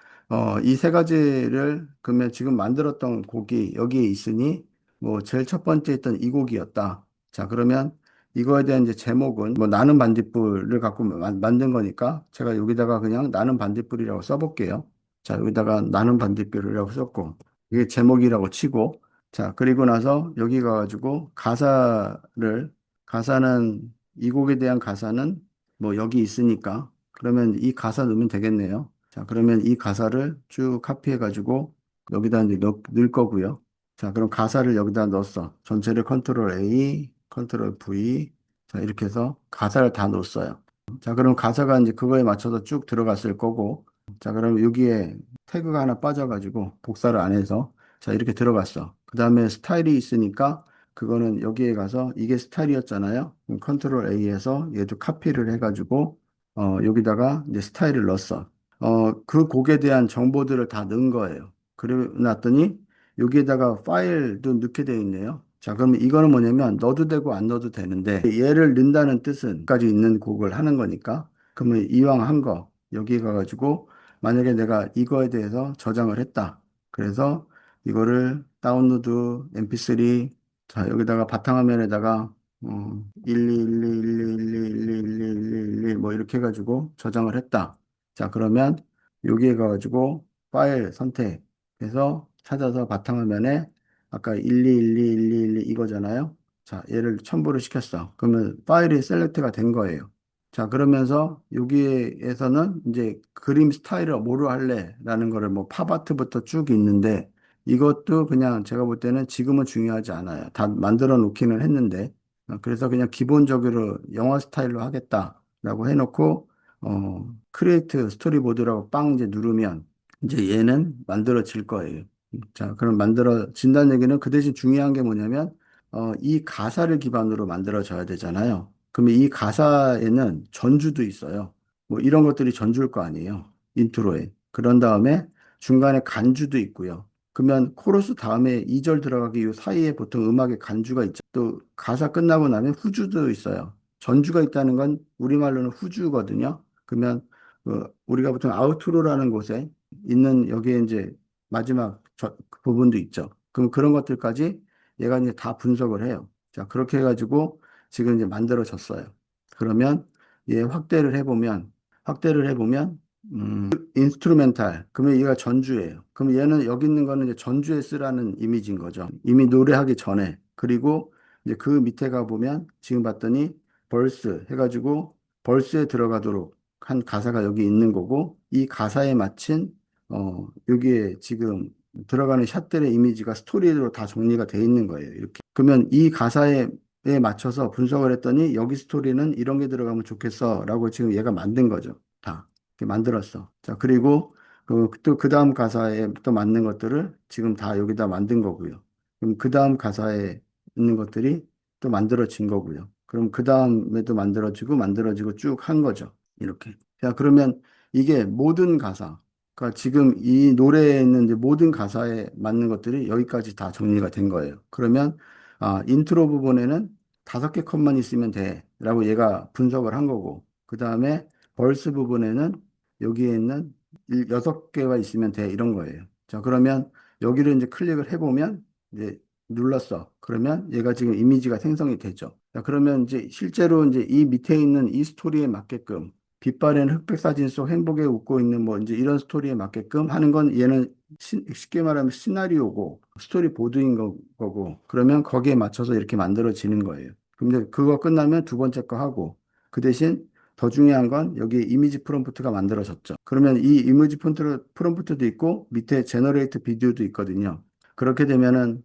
이 세 가지를 그러면 지금 만들었던 곡이 여기에 있으니 뭐 제일 첫 번째 있던 이 곡이었다. 자, 그러면 이거에 대한 이제 제목은 뭐 나는 반딧불을 갖고 만든 거니까 제가 여기다가 그냥 나는 반딧불이라고 써볼게요. 자, 여기다가 나는 반딧불이라고 썼고 이게 제목이라고 치고 자, 그리고 나서 여기 가가지고 가사는, 이 곡에 대한 가사는 뭐 여기 있으니까, 그러면 이 가사 넣으면 되겠네요. 자, 그러면 이 가사를 쭉 카피해가지고 여기다 이제 넣을 거고요. 자, 그럼 가사를 여기다 넣었어. 전체를 컨트롤 A, 컨트롤 V. 자, 이렇게 해서 가사를 다 넣었어요. 자, 그럼 가사가 이제 그거에 맞춰서 쭉 들어갔을 거고, 자, 그럼 여기에 태그가 하나 빠져가지고 복사를 안 해서 자, 이렇게 들어갔어. 그 다음에 스타일이 있으니까 그거는 여기에 가서 이게 스타일이었잖아요. 그럼 컨트롤 A에서 얘도 카피를 해가지고 여기다가 이제 스타일을 넣었어. 그 곡에 대한 정보들을 다 넣은 거예요. 그리고 놨더니 여기에다가 파일도 넣게 되어 있네요. 자, 그러면 이거는 뭐냐면 넣어도 되고 안 넣어도 되는데 얘를 넣는다는 뜻은 까지 있는 곡을 하는 거니까 그러면 이왕 한 거 여기 가가지고 만약에 내가 이거에 대해서 저장을 했다. 그래서 이거를 다운로드 mp3 자 여기다가 바탕화면에다가 121212121212 뭐 이렇게 해가지고 저장을 했다. 자 그러면 여기에 가가지고 파일 선택해서 찾아서 바탕화면에 아까 12121212 이거잖아요. 자 얘를 첨부를 시켰어. 그러면 파일이 셀렉트가 된 거예요. 자, 그러면서 여기에서는 이제 그림 스타일을 뭐로 할래? 라는 거를 뭐 팝아트부터 쭉 있는데 이것도 그냥 제가 볼 때는 지금은 중요하지 않아요. 다 만들어 놓기는 했는데 그래서 그냥 기본적으로 영화 스타일로 하겠다라고 해놓고 크리에이트 스토리보드라고 빵 이제 누르면 이제 얘는 만들어질 거예요. 자, 그럼 만들어진다는 얘기는 그 대신 중요한 게 뭐냐면 이 가사를 기반으로 만들어져야 되잖아요. 그러면 이 가사에는 전주도 있어요. 뭐 이런 것들이 전주일 거 아니에요. 인트로에. 그런 다음에 중간에 간주도 있고요. 그러면 코러스 다음에 2절 들어가기 이 사이에 보통 음악의 간주가 있죠. 또 가사 끝나고 나면 후주도 있어요. 전주가 있다는 건 우리말로는 후주거든요. 그러면 우리가 보통 아우트로라는 곳에 있는 여기에 이제 마지막 그 부분도 있죠. 그럼 그런 것들까지 얘가 이제 다 분석을 해요. 자, 그렇게 해가지고 지금 이제 만들어졌어요. 그러면 얘 확대를 해보면 인스트루멘탈. 그러면 얘가 전주예요. 그럼 얘는 여기 있는 거는 이제 전주에 쓰라는 이미지인 거죠. 이미 노래하기 전에. 그리고 이제 그 밑에 가보면 지금 봤더니 벌스 해가지고 벌스에 들어가도록 한 가사가 여기 있는 거고 이 가사에 맞춘 여기에 지금 들어가는 샷들의 이미지가 스토리로 다 정리가 돼 있는 거예요. 이렇게. 그러면 이 가사에 맞춰서 분석을 했더니 여기 스토리는 이런 게 들어가면 좋겠어 라고 지금 얘가 만든 거죠. 다. 이렇게 만들었어. 자, 그리고 또 그 다음 가사에 또 맞는 것들을 지금 다 여기다 만든 거고요. 그럼 그 다음 가사에 있는 것들이 또 만들어진 거고요. 그럼 그 다음에도 만들어지고 쭉 한 거죠. 이렇게. 자, 그러면 이게 모든 가사, 그러니까 지금 이 노래에 있는 이제 모든 가사에 맞는 것들이 여기까지 다 정리가 된 거예요. 그러면 인트로 부분에는 5개 컷만 있으면 돼라고 얘가 분석을 한 거고, 그 다음에 벌스 부분에는 여기에 있는 6개가 있으면 돼 이런 거예요. 자, 그러면 여기를 이제 클릭을 해보면 이제 눌렀어. 그러면 얘가 지금 이미지가 생성이 되죠. 자, 그러면 이제 실제로 이제 이 밑에 있는 이 스토리에 맞게끔 빛바랜 흑백 사진 속 행복에 웃고 있는 뭐 이제 이런 스토리에 맞게끔 하는 건 얘는 쉽게 말하면 시나리오고 스토리 보드인 거고 그러면 거기에 맞춰서 이렇게 만들어지는 거예요. 근데 그거 끝나면 두 번째 거 하고 그 대신 더 중요한 건 여기 이미지 프롬프트가 만들어졌죠. 그러면 이 이미지 프롬프트도 있고 밑에 제너레이트 비디오도 있거든요. 그렇게 되면은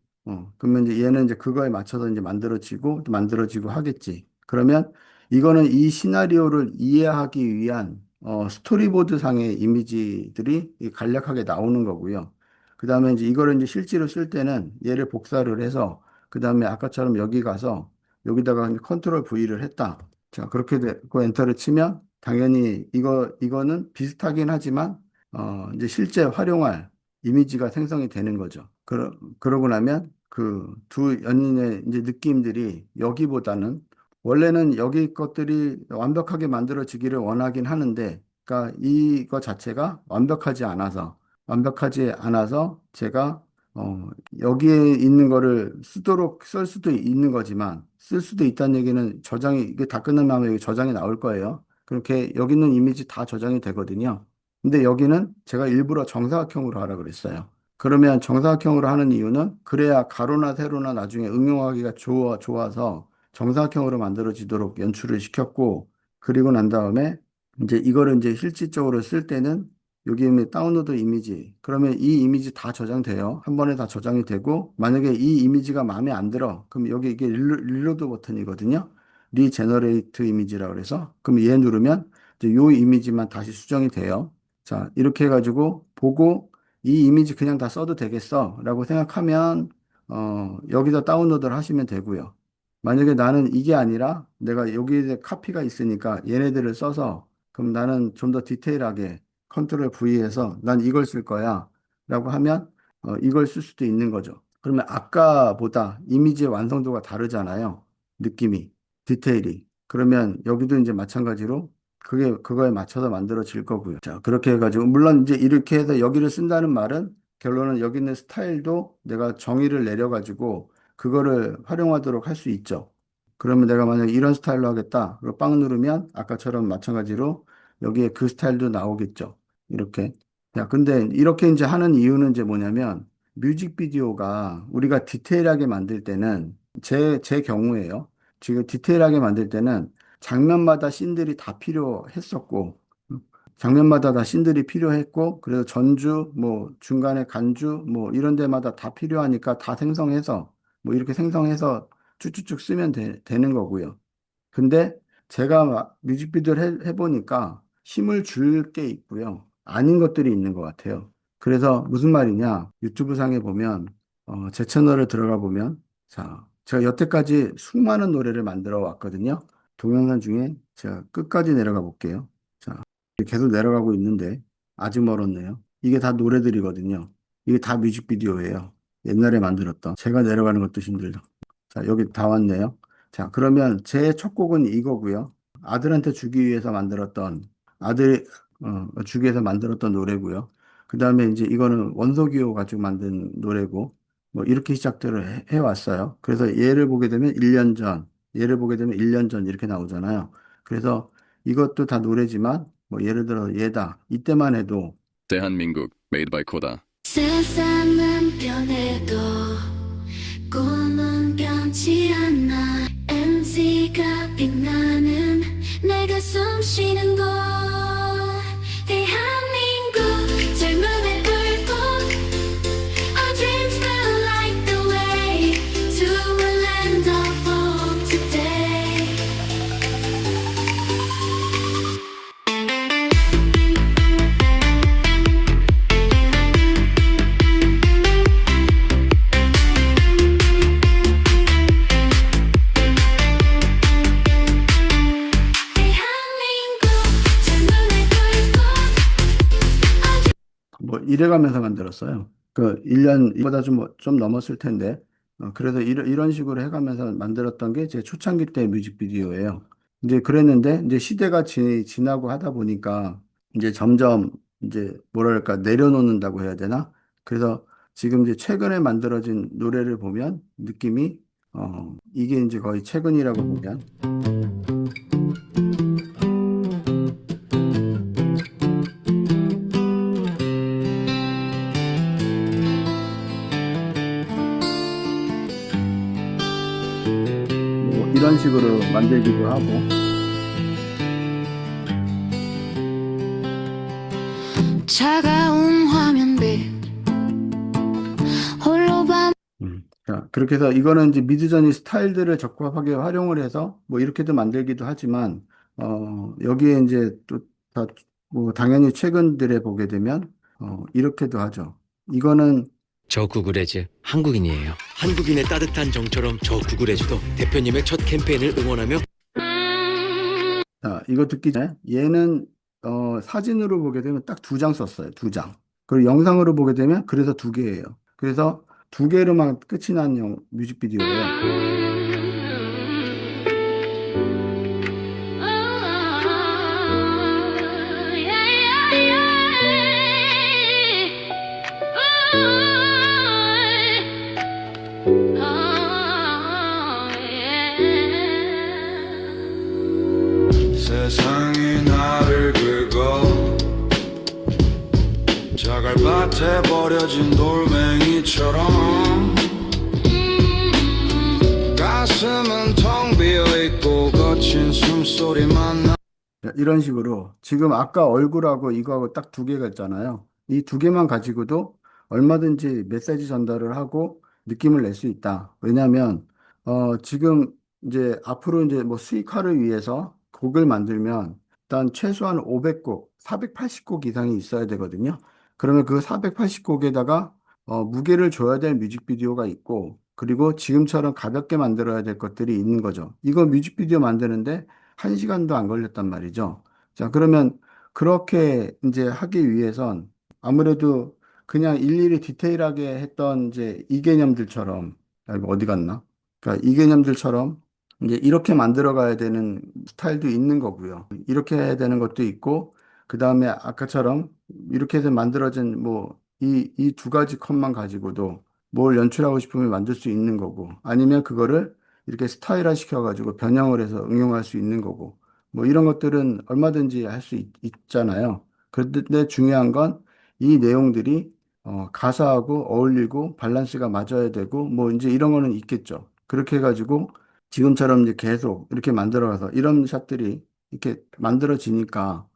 그러면 이제 얘는 이제 그거에 맞춰서 이제 만들어지고 또 만들어지고 하겠지. 그러면 이거는 이 시나리오를 이해하기 위한 스토리보드 상의 이미지들이 간략하게 나오는 거고요. 그 다음에 이제 이거를 이제 실제로 쓸 때는 얘를 복사를 해서 그 다음에 아까처럼 여기 가서 여기다가 컨트롤 V를 했다. 자, 그렇게 되고 엔터를 치면 당연히 이거는 비슷하긴 하지만 이제 실제 활용할 이미지가 생성이 되는 거죠. 그러고 나면 그 두 연인의 이제 느낌들이 여기보다는 원래는 여기 것들이 완벽하게 만들어지기를 원하긴 하는데, 그러니까 이거 자체가 완벽하지 않아서 제가 여기에 있는 거를 쓸 수도 있는 거지만 쓸 수도 있다는 얘기는 이게 다 끝나면 아마 여기 저장이 나올 거예요. 그렇게 여기 있는 이미지 다 저장이 되거든요. 근데 여기는 제가 일부러 정사각형으로 하라 그랬어요. 그러면 정사각형으로 하는 이유는 그래야 가로나 세로나 나중에 응용하기가 좋아서 정사각형으로 만들어지도록 연출을 시켰고, 그리고 난 다음에 이제 이거를 이제 실질적으로 쓸 때는 여기 있는 다운로드 이미지. 그러면 이 이미지 다 저장돼요. 한 번에 다 저장이 되고, 만약에 이 이미지가 마음에 안 들어. 그럼 여기 이게 릴로드 버튼이거든요. 리제너레이트 이미지라고 그래서. 그럼 얘 누르면 이제 요 이미지만 다시 수정이 돼요. 자, 이렇게 해가지고 보고 이 이미지 그냥 다 써도 되겠어. 라고 생각하면, 여기다 다운로드를 하시면 되고요. 만약에 나는 이게 아니라 내가 여기에 카피가 있으니까 얘네들을 써서 그럼 나는 좀 더 디테일하게 컨트롤 V에서 난 이걸 쓸 거야 라고 하면 이걸 쓸 수도 있는 거죠. 그러면 아까보다 이미지의 완성도가 다르잖아요. 느낌이, 디테일이. 그러면 여기도 이제 마찬가지로 그거에 맞춰서 만들어질 거고요. 자, 그렇게 해가지고 물론 이제 이렇게 해서 여기를 쓴다는 말은 결론은 여기 있는 스타일도 내가 정의를 내려가지고 그거를 활용하도록 할 수 있죠. 그러면 내가 만약에 이런 스타일로 하겠다. 그리고 빵 누르면 아까처럼 마찬가지로 여기에 그 스타일도 나오겠죠. 이렇게. 야, 근데 이렇게 이제 하는 이유는 이제 뭐냐면 뮤직비디오가 우리가 디테일하게 만들 때는 제 경우에요. 지금 디테일하게 만들 때는 장면마다 씬들이 다 필요했었고, 장면마다 다 씬들이 필요했고, 그래서 전주, 뭐 중간에 간주, 뭐 이런 데마다 다 필요하니까 다 생성해서, 뭐 이렇게 생성해서 쭉쭉쭉 쓰면 되는 거고요. 근데 제가 뮤직비디오를 해보니까 힘을 줄 게 있고요. 아닌 것들이 있는 것 같아요. 그래서 무슨 말이냐. 유튜브 상에 보면, 제 채널을 들어가 보면, 자, 제가 여태까지 수많은 노래를 만들어 왔거든요. 동영상 중에 제가 끝까지 내려가 볼게요. 자, 계속 내려가고 있는데, 아직 멀었네요. 이게 다 노래들이거든요. 이게 다 뮤직비디오예요. 옛날에 만들었던. 제가 내려가는 것도 힘들다. 자, 여기 다 왔네요. 자, 그러면 제 첫 곡은 이거고요. 아들한테 주기 위해서 만들었던 아들 주기 위해서 만들었던 노래고요. 그다음에 이제 이거는 원소기호 가지고 만든 노래고 뭐 이렇게 시작들을 해왔어요. 그래서 얘를 보게 되면 1년 전, 얘를 보게 되면 1년 전 이렇게 나오잖아요. 그래서 이것도 다 노래지만 뭐 예를 들어 얘다. 이때만 해도 대한민국 Made by Koda. 세상은 변해도 꿈은 변치 않아 MC가 빛나는 내가 숨 쉬는 곳 대한민국 젊음의 불꽃 Our dreams will light the way to a land of hope today 대한민국 젊음의 불꽃 뭐 이래가면서 만들었어요. 그 1년보다 좀 넘었을 텐데, 그래서 이런 식으로 해가면서 만들었던 게 제 초창기 때 뮤직비디오예요. 이제 그랬는데, 이제 시대가 지나고 하다 보니까, 이제 점점, 이제 뭐랄까, 내려놓는다고 해야 되나? 그래서 지금 이제 최근에 만들어진 노래를 보면, 느낌이, 이게 이제 거의 최근이라고 보면, 뭐 이런 식으로 만들기도 하고, 차가운 화면빛 홀로 밤 자, 그렇게 해서 이거는 이제 미드저니 스타일들을 적합하게 활용을 해서 뭐 이렇게도 만들기도 하지만, 여기에 이제 또 다, 뭐 당연히 최근들에 보게 되면, 이렇게도 하죠. 이거는, 저 구글에즈 한국인이에요. 한국인의 따뜻한 정처럼 저 구글에즈도 대표님의 첫 캠페인을 응원하며 자, 이거 듣기 전에 얘는, 사진으로 보게 되면 딱 두 장 썼어요. 두 장. 그리고 영상으로 보게 되면 그래서 두 개예요. 그래서 두 개로만 끝이 난 뮤직비디오예요. 세상이 나를 긁어 자갈밭에 버려진 돌멩이처럼 가슴은 텅 비어있고 거친 숨소리만 나 자, 이런 식으로 지금 아까 얼굴하고 이거하고 딱 두 개가 있잖아요. 이 두 개만 가지고도 얼마든지 메시지 전달을 하고 느낌을 낼 수 있다. 왜냐하면 지금 이제 앞으로 이제 뭐 수익화를 위해서 곡을 만들면 일단 최소한 500곡, 480곡 이상이 있어야 되거든요. 그러면 그 480곡에다가 무게를 줘야 될 뮤직비디오가 있고 그리고 지금처럼 가볍게 만들어야 될 것들이 있는 거죠. 이거 뮤직비디오 만드는데 1시간도 안 걸렸단 말이죠. 자, 그러면 그렇게 이제 하기 위해선 아무래도 그냥 일일이 디테일하게 했던 이제 이 개념들처럼, 이거 어디 갔나? 그러니까 이 개념들처럼 이제 이렇게 만들어 가야 되는 스타일도 있는 거고요. 이렇게 해야 되는 것도 있고, 그 다음에 아까처럼 이렇게 해서 만들어진 뭐 이 두 가지 컷만 가지고도 뭘 연출하고 싶으면 만들 수 있는 거고, 아니면 그거를 이렇게 스타일화 시켜가지고 변형을 해서 응용할 수 있는 거고, 뭐 이런 것들은 얼마든지 할 수 있잖아요. 그런데 중요한 건 이 내용들이 가사하고 어울리고 밸런스가 맞아야 되고, 뭐 이제 이런 거는 있겠죠. 그렇게 해가지고 지금처럼 이제 계속 이렇게 만들어가서 이런 샷들이 이렇게 만들어지니까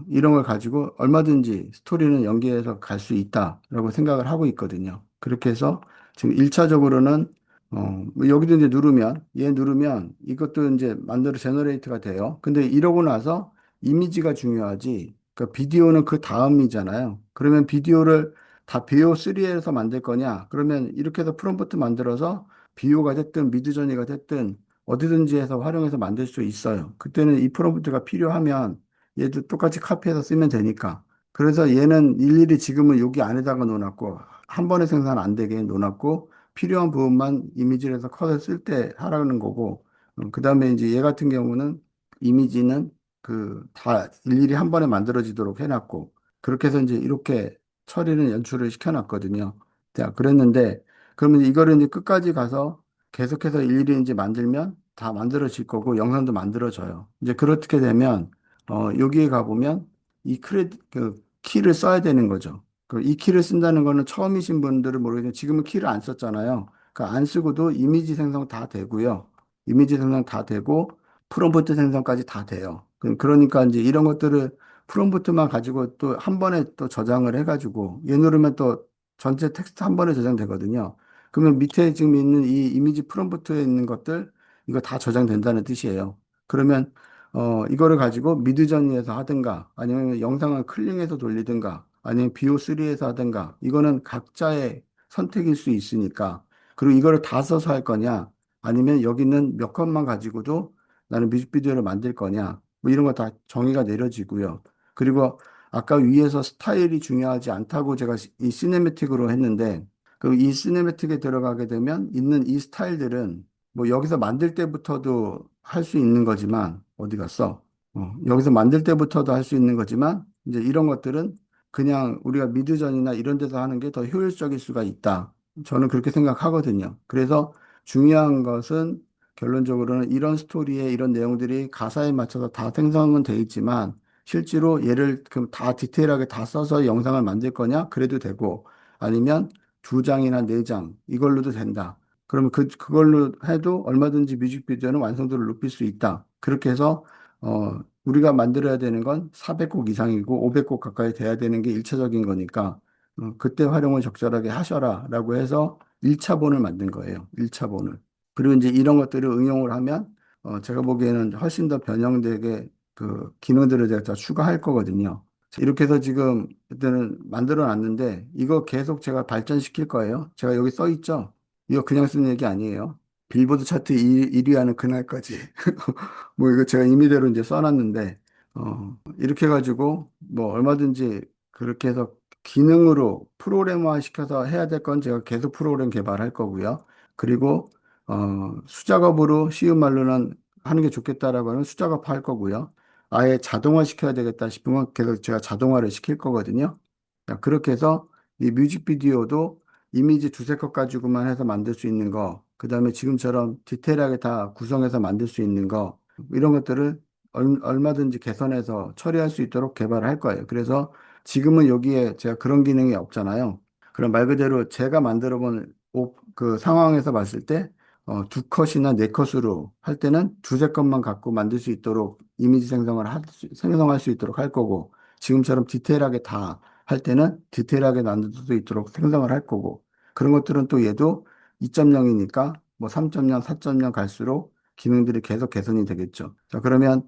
이런 걸 가지고 얼마든지 스토리는 연계해서 갈 수 있다라고 생각을 하고 있거든요. 그렇게 해서 지금 1차적으로는 뭐 여기도 이제 누르면, 얘 누르면 이것도 이제 만들어 제너레이트가 돼요. 근데 이러고 나서 이미지가 중요하지. 그러니까 비디오는 그 다음이잖아요. 그러면 비디오를 다 BO3에서 만들 거냐? 그러면 이렇게 해서 프롬프트 만들어서 비오가 됐든 미드저니가 됐든 어디든지 해서 활용해서 만들 수 있어요. 그때는 이 프롬프트가 필요하면 얘도 똑같이 카피해서 쓰면 되니까. 그래서 얘는 일일이 지금은 여기 안에다가 놓아놨고 한 번에 생산 안 되게 놓아놨고 필요한 부분만 이미지를 해서 컷을 쓸 때 하라는 거고 그다음에 이제 얘 같은 경우는 이미지는 그 다 일일이 한 번에 만들어지도록 해놨고 그렇게 해서 이제 이렇게 처리는 연출을 시켜놨거든요. 자, 그랬는데 그러면 이거를 이제 끝까지 가서 계속해서 일일이 이제 만들면 다 만들어질 거고 영상도 만들어져요. 이제 그렇게 되면 여기에 가보면 그 키를 써야 되는 거죠. 이 키를 쓴다는 거는 처음이신 분들은 모르겠지만 지금은 키를 안 썼잖아요. 그러니까 안 쓰고도 이미지 생성 다 되고요. 이미지 생성 다 되고 프롬프트 생성까지 다 돼요. 그러니까 이제 이런 것들을 프롬프트만 가지고 또 한 번에 또 저장을 해가지고 얘 누르면 또 전체 텍스트 한 번에 저장되거든요. 그러면 밑에 지금 있는 이 이미지 프롬프트에 있는 것들 이거 다 저장된다는 뜻이에요. 그러면 이거를 가지고 미드저니에서 하든가 아니면 영상을 클링해서 돌리든가 아니면 BO3에서 하든가 이거는 각자의 선택일 수 있으니까 그리고 이거를 다 써서 할 거냐 아니면 여기는 몇 컷만 가지고도 나는 뮤직비디오를 만들 거냐 뭐 이런 거 다 정의가 내려지고요. 그리고 아까 위에서 스타일이 중요하지 않다고 제가 이 시네매틱으로 했는데 그럼 이 시네매틱에 들어가게 되면 있는 이 스타일들은 뭐 여기서 만들 때부터도 할 수 있는 거지만 어디 갔어? 여기서 만들 때부터도 할 수 있는 거지만 이제 이런 것들은 그냥 우리가 미드전이나 이런 데서 하는 게 더 효율적일 수가 있다. 저는 그렇게 생각하거든요. 그래서 중요한 것은 결론적으로는 이런 스토리에 이런 내용들이 가사에 맞춰서 다 생성은 돼 있지만 실제로 얘를 그럼 다 디테일하게 다 써서 영상을 만들 거냐? 그래도 되고 아니면 두 장이나 네 장 이걸로도 된다. 그러면 그걸로 해도 얼마든지 뮤직비디오는 완성도를 높일 수 있다. 그렇게 해서 우리가 만들어야 되는 건 400곡 이상이고 500곡 가까이 돼야 되는 게 1차적인 거니까 그때 활용을 적절하게 하셔라라고 해서 1차본을 만든 거예요. 1차본을. 그리고 이제 이런 것들을 응용을 하면 제가 보기에는 훨씬 더 변형되게 그 기능들을 제가 더 추가할 거거든요. 이렇게 해서 지금 일단은 만들어 놨는데 이거 계속 제가 발전시킬 거예요. 제가 여기 써 있죠. 이거 그냥 쓰는 얘기 아니에요. 빌보드 차트 1위 하는 그날까지. 뭐 이거 제가 임의대로 이제 써놨는데 이렇게 해가지고 뭐 얼마든지 그렇게 해서 기능으로 프로그램화 시켜서 해야 될 건 제가 계속 프로그램 개발할 거고요. 그리고 수작업으로 쉬운 말로는 하는 게 좋겠다라고 하면 수작업 할 거고요. 아예 자동화 시켜야 되겠다 싶으면 계속 제가 자동화를 시킬 거거든요. 자, 그렇게 해서 이 뮤직비디오도 이미지 두세 컷 가지고만 해서 만들 수 있는 거, 그 다음에 지금처럼 디테일하게 다 구성해서 만들 수 있는 거, 이런 것들을 얼마든지 개선해서 처리할 수 있도록 개발을 할 거예요. 그래서 지금은 여기에 제가 그런 기능이 없잖아요. 그럼 말 그대로 제가 만들어 본 그 상황에서 봤을 때 두 컷이나 네 컷으로 할 때는 두세 컷만 갖고 만들 수 있도록 이미지 생성할 수 있도록 할 거고 지금처럼 디테일하게 다 할 때는 디테일하게 만들 수 있도록 생성을 할 거고 그런 것들은 또 얘도 2.0이니까 뭐 3.0, 4.0 갈수록 기능들이 계속 개선이 되겠죠. 자, 그러면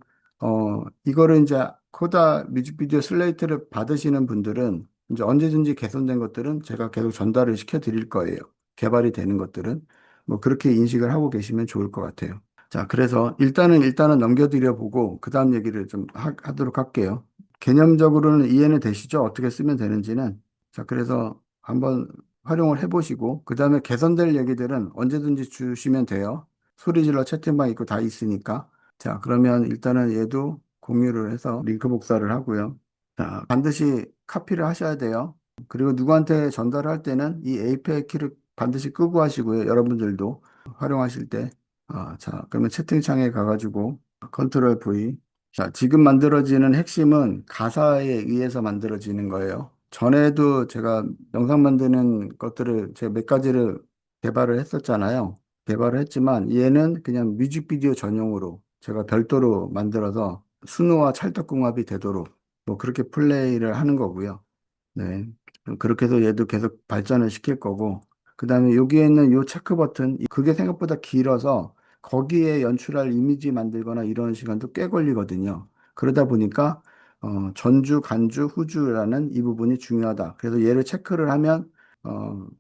이거를 이제 코다 뮤직비디오 슬레이트를 받으시는 분들은 이제 언제든지 개선된 것들은 제가 계속 전달을 시켜 드릴 거예요. 개발이 되는 것들은. 뭐 그렇게 인식을 하고 계시면 좋을 것 같아요. 자, 그래서 일단은 넘겨드려 보고 그 다음 얘기를 좀 하도록 할게요. 개념적으로는 이해는 되시죠? 어떻게 쓰면 되는지는. 자, 그래서 한번 활용을 해보시고 그 다음에 개선될 얘기들은 언제든지 주시면 돼요. 소리 질러 채팅방 있고 다 있으니까. 자, 그러면 일단은 얘도 공유를 해서 링크 복사를 하고요. 자, 반드시 카피를 하셔야 돼요. 그리고 누구한테 전달할 때는 이 A8 키를 반드시 끄고 하시고요. 여러분들도 활용하실 때. 자, 그러면 채팅창에 가가지고 컨트롤 V. 자, 지금 만들어지는 핵심은 가사에 의해서 만들어지는 거예요. 전에도 제가 영상 만드는 것들을 제가 몇 가지를 개발을 했었잖아요. 개발을 했지만 얘는 그냥 뮤직비디오 전용으로 제가 별도로 만들어서 순우와 찰떡궁합이 되도록 뭐 그렇게 플레이를 하는 거고요. 네. 그렇게 해서 얘도 계속 발전을 시킬 거고, 그 다음에 여기에 있는 요 체크 버튼, 그게 생각보다 길어서 거기에 연출할 이미지 만들거나 이런 시간도 꽤 걸리거든요. 그러다 보니까, 전주, 간주, 후주라는 이 부분이 중요하다. 그래서 얘를 체크를 하면,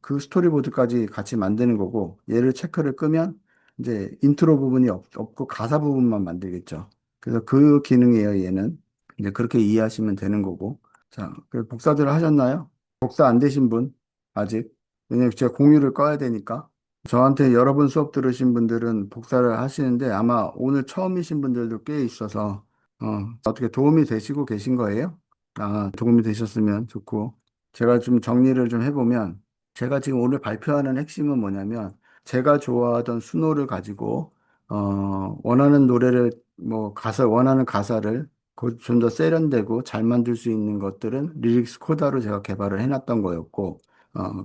그 스토리보드까지 같이 만드는 거고, 얘를 체크를 끄면 이제 인트로 부분이 없고 가사 부분만 만들겠죠. 그래서 그 기능이에요, 얘는. 이제 그렇게 이해하시면 되는 거고. 자, 그 복사들 하셨나요? 복사 안 되신 분? 아직? 왜냐면 제가 공유를 꺼야 되니까. 저한테 여러 번 수업 들으신 분들은 복사를 하시는데 아마 오늘 처음이신 분들도 꽤 있어서 어떻게 도움이 되시고 계신 거예요? 도움이 되셨으면 좋고 제가 좀 정리를 좀 해보면 제가 지금 오늘 발표하는 핵심은 뭐냐면 제가 좋아하던 수노를 가지고 원하는 노래를 뭐 원하는 가사를 좀 더 세련되고 잘 만들 수 있는 것들은 리릭스 코다로 제가 개발을 해놨던 거였고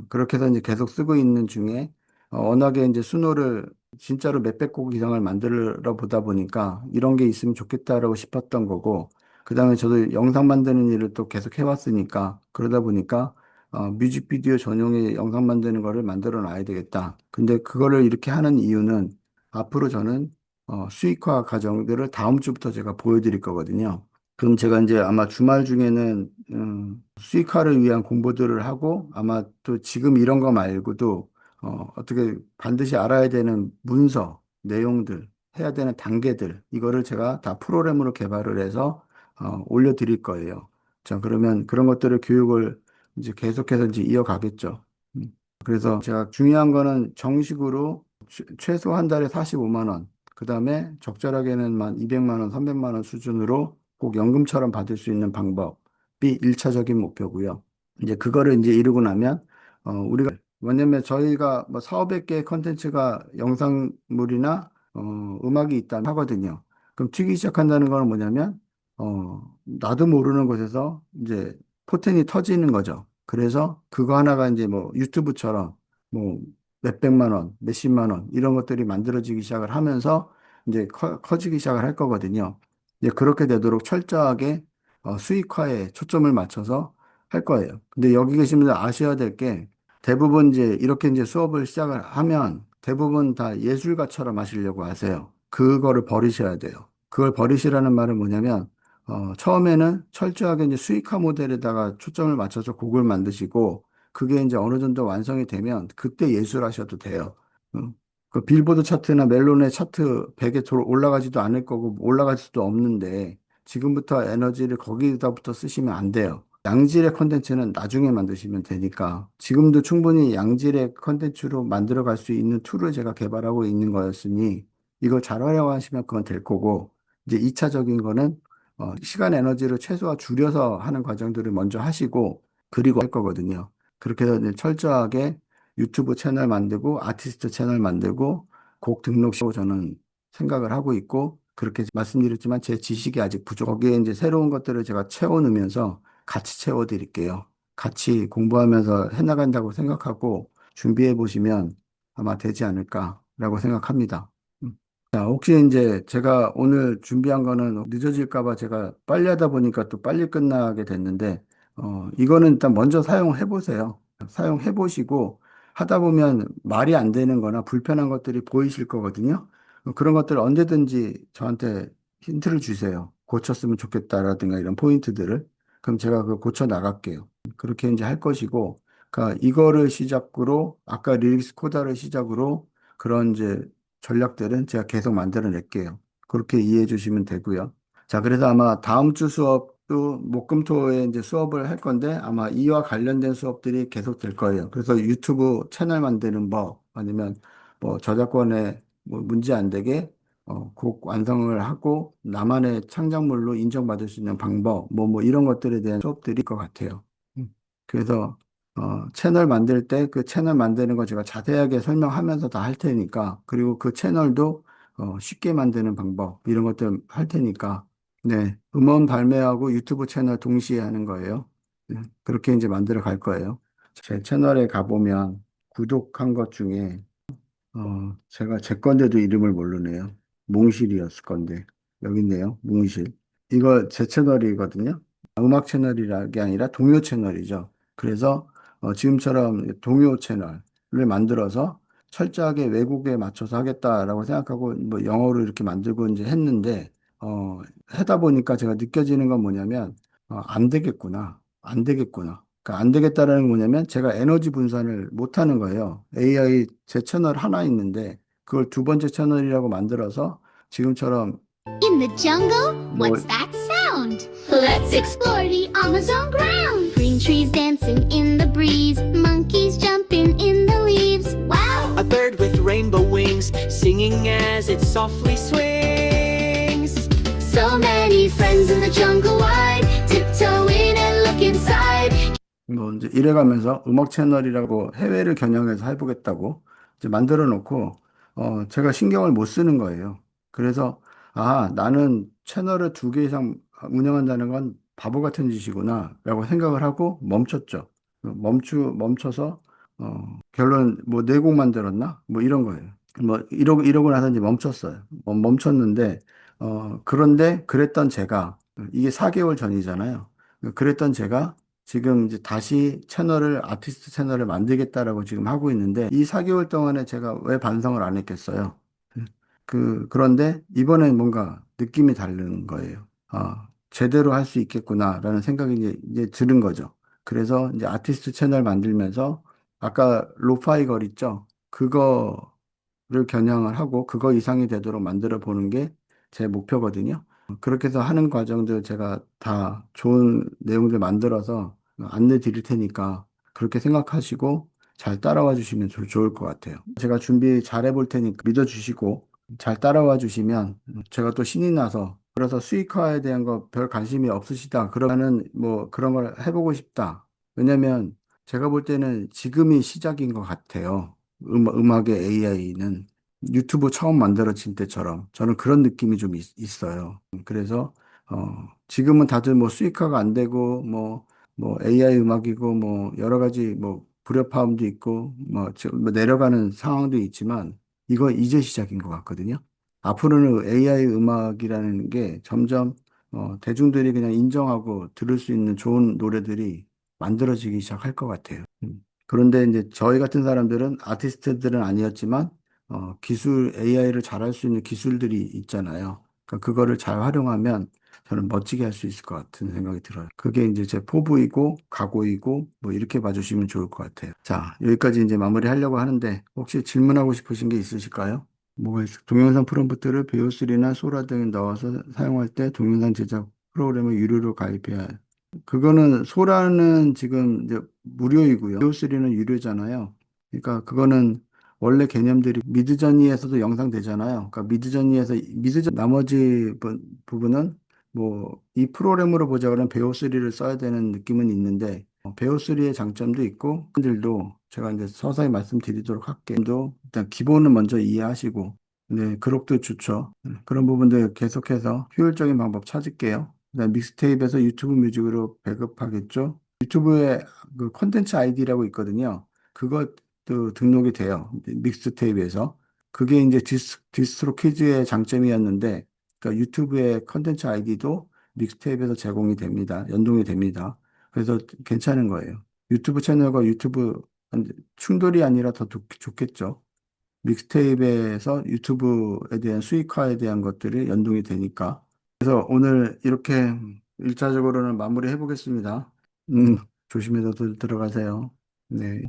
그렇게 해서 이제 계속 쓰고 있는 중에 워낙에 이제 수노를 진짜로 몇백 곡 이상을 만들어 보다 보니까 이런 게 있으면 좋겠다라고 싶었던 거고, 그 다음에 저도 영상 만드는 일을 또 계속 해왔으니까, 그러다 보니까 뮤직비디오 전용의 영상 만드는 거를 만들어 놔야 되겠다. 근데 그거를 이렇게 하는 이유는 앞으로 저는 수익화 과정들을 다음 주부터 제가 보여드릴 거거든요. 그럼 제가 이제 아마 주말 중에는 수익화를 위한 공부들을 하고 아마 또 지금 이런 거 말고도 어떻게 반드시 알아야 되는 문서, 내용들, 해야 되는 단계들, 이거를 제가 다 프로그램으로 개발을 해서 올려드릴 거예요. 자, 그러면 그런 것들을 교육을 이제 계속해서 이제 이어가겠죠. 음. 그래서 제가 중요한 거는 정식으로 최소 한 달에 45만 원, 그 다음에 적절하게는 200만 원, 300만 원 수준으로 꼭 연금처럼 받을 수 있는 방법이 1차적인 목표고요. 이제 그거를 이제 이루고 나면 우리가 왜냐면 저희가 뭐 4,500개의 컨텐츠가 영상물이나 음악이 있다면 하거든요. 그럼 튀기 시작한다는 건 뭐냐면 나도 모르는 곳에서 이제 포텐이 터지는 거죠. 그래서 그거 하나가 이제 뭐 유튜브처럼 뭐 몇백만 원, 몇십만 원 이런 것들이 만들어지기 시작을 하면서 이제 커지기 시작을 할 거거든요. 이제 그렇게 되도록 철저하게 수익화에 초점을 맞춰서 할 거예요. 근데 여기 계신 분들 아셔야 될 게 대부분 이제 이렇게 이제 수업을 시작을 하면 대부분 다 예술가처럼 하시려고 하세요. 그거를 버리셔야 돼요. 그걸 버리시라는 말은 뭐냐면 처음에는 철저하게 이제 수익화 모델에다가 초점을 맞춰서 곡을 만드시고 그게 이제 어느 정도 완성이 되면 그때 예술하셔도 돼요. 그 빌보드 차트나 멜론의 차트 100에 올라가지도 않을 거고 올라갈 수도 없는데 지금부터 에너지를 거기다부터 쓰시면 안 돼요. 양질의 컨텐츠는 나중에 만드시면 되니까 지금도 충분히 양질의 컨텐츠로 만들어 갈 수 있는 툴을 제가 개발하고 있는 거였으니 이걸 잘 활용하시면 그건 될 거고 이제 2차적인 거는 시간 에너지를 최소화 줄여서 하는 과정들을 먼저 하시고 그리고 할 거거든요. 그렇게 해서 이제 철저하게 유튜브 채널 만들고 아티스트 채널 만들고 곡 등록시고 저는 생각을 하고 있고 그렇게 말씀드렸지만 제 지식이 아직 부족. 거기에 이제 새로운 것들을 제가 채워 넣으면서 같이 채워 드릴게요. 같이 공부하면서 해나간다고 생각하고 준비해 보시면 아마 되지 않을까라고 생각합니다. 자, 혹시 이제 제가 오늘 준비한 거는 늦어질까 봐 제가 빨리 하다 보니까 또 빨리 끝나게 됐는데, 이거는 일단 먼저 사용해 보세요. 사용해 보시고 하다 보면 말이 안 되는 거나 불편한 것들이 보이실 거거든요. 그런 것들 언제든지 저한테 힌트를 주세요. 고쳤으면 좋겠다라든가 이런 포인트들을. 그럼 제가 그 고쳐 나갈게요. 그렇게 이제 할 것이고, 그러니까 이거를 시작으로, 아까 리릭스 코다를 시작으로 그런 이제 전략들은 제가 계속 만들어 낼게요. 그렇게 이해해 주시면 되고요. 자, 그래서 아마 다음 주 수업도 목금토에 이제 수업을 할 건데 아마 이와 관련된 수업들이 계속 될 거예요. 그래서 유튜브 채널 만드는 법 아니면 뭐 저작권에 뭐 문제 안 되게 곡 완성을 하고 나만의 창작물로 인정받을 수 있는 방법 뭐 이런 것들에 대한 수업들일 것 같아요. 그래서 채널 만들 때 그 채널 만드는 거 제가 자세하게 설명하면서 다 할 테니까, 그리고 그 채널도 쉽게 만드는 방법, 이런 것들 할 테니까, 네, 음원 발매하고 유튜브 채널 동시에 하는 거예요. 네, 그렇게 이제 만들어 갈 거예요. 제 채널에 가보면 구독한 것 중에, 제가 제 건데도 이름을 모르네요. 몽실이었을 건데, 여기 있네요. 몽실. 이거 제 채널이거든요. 음악 채널이라는 게 아니라 동요 채널이죠. 그래서 지금처럼 동요 채널을 만들어서 철저하게 외국에 맞춰서 하겠다라고 생각하고 뭐 영어로 이렇게 만들고 이제 했는데 하다 보니까 제가 느껴지는 건 뭐냐면 안 되겠구나. 안 되겠구나. 그러니까 안 되겠다라는 건 뭐냐면 제가 에너지 분산을 못 하는 거예요. AI 제 채널 하나 있는데 그걸 두 번째 채널이라고 만들어서 지금처럼 In the jungle, 뭐 what's that sound? Let's explore the Amazon ground. Green trees dancing in the breeze, monkeys jumping in the leaves. Wow! 아, a bird with rainbow wings, singing as it softly swings. So many friends in the jungle wide, tiptoe in and look inside. 뭐 이제 이래가면서 음악 채널이라고 해외를 겨냥해서 해보겠다고 이제 만들어 놓고 제가 신경을 못 쓰는 거예요. 그래서 아, 나는 채널을 2개 이상 운영한다는 건 바보 같은 짓이구나 라고 생각을 하고 멈췄죠. 멈춰서 결론 뭐 4곡 만들었나? 뭐 이런 거예요. 뭐 이러고 나서 이제 멈췄어요. 멈췄는데 그런데 그랬던 제가 이게 4개월 전이잖아요. 그랬던 제가 지금 이제 다시 아티스트 채널을 만들겠다라고 지금 하고 있는데, 이 4개월 동안에 제가 왜 반성을 안 했겠어요? 그런데 이번엔 뭔가 느낌이 다른 거예요. 제대로 할 수 있겠구나라는 생각이 이제 드는 거죠. 그래서 이제 아티스트 채널 만들면서 아까 로파이 걸 있죠? 그거를 겨냥을 하고 그거 이상이 되도록 만들어 보는 게 제 목표거든요. 그렇게 해서 하는 과정들 제가 다 좋은 내용들 만들어서 안내 드릴 테니까 그렇게 생각하시고 잘 따라와 주시면 좋을 것 같아요. 제가 준비 잘 해볼 테니까 믿어주시고 잘 따라와 주시면 제가 또 신이 나서 그래서 수익화에 대한 거 별 관심이 없으시다. 그러면은 뭐 그런 걸 해보고 싶다. 왜냐면 제가 볼 때는 지금이 시작인 것 같아요. 음악의 AI는 유튜브 처음 만들어진 때처럼 저는 그런 느낌이 좀 있어요. 그래서 지금은 다들 뭐 수익화가 안 되고 뭐 AI 음악이고 뭐 여러 가지 뭐 불협화음도 있고 뭐 내려가는 상황도 있지만 이거 이제 시작인 것 같거든요. 앞으로는 AI 음악이라는 게 점점 대중들이 그냥 인정하고 들을 수 있는 좋은 노래들이 만들어지기 시작할 것 같아요. 그런데 이제 저희 같은 사람들은 아티스트들은 아니었지만 AI를 잘할 수 있는 기술들이 있잖아요. 그러니까 그거를 잘 활용하면 저는 멋지게 할 수 있을 것 같은 생각이 들어요. 그게 이제 제 포부이고 각오이고 뭐 이렇게 봐주시면 좋을 것 같아요. 자, 여기까지 이제 마무리하려고 하는데 혹시 질문하고 싶으신 게 있으실까요? 뭐가 동영상 프롬프트를 베오스리나 소라 등에 넣어서 사용할 때 동영상 제작 프로그램을 유료로 가입해야 해요. 그거는 소라는 지금 이제 무료이고요. 베오스리는 유료잖아요. 그러니까 그거는 원래 개념들이 미드저니에서도 영상 되잖아요. 그러니까 미드저니 나머지 부분은 뭐 이 프로그램으로 보자 그러면 베오3를 써야 되는 느낌은 있는데 베오3의 장점도 있고 분들도 제가 이제 서서히 말씀드리도록 할게요. 또 일단 기본은 먼저 이해하시고 네, 그룹도 좋죠. 그런 부분들 계속해서 효율적인 방법 찾을게요. 그다음 믹스테이프에서 유튜브 뮤직으로 배급하겠죠. 유튜브에 그 콘텐츠 아이디라고 있거든요. 그것도 등록이 돼요. 믹스테이프에서. 그게 이제 디스트로키즈의 장점이었는데, 그러니까 유튜브의 컨텐츠 아이디도 믹스테이프에서 제공이 됩니다. 연동이 됩니다. 그래서 괜찮은 거예요. 유튜브 채널과 유튜브 충돌이 아니라 더 좋겠죠. 믹스테이프에서 유튜브에 대한 수익화에 대한 것들이 연동이 되니까. 그래서 오늘 이렇게 1차적으로는 마무리해 보겠습니다. 조심해서 들어가세요. 네.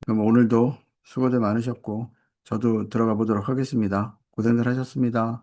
그럼 오늘도 수고들 많으셨고, 저도 들어가 보도록 하겠습니다. 고생들 하셨습니다.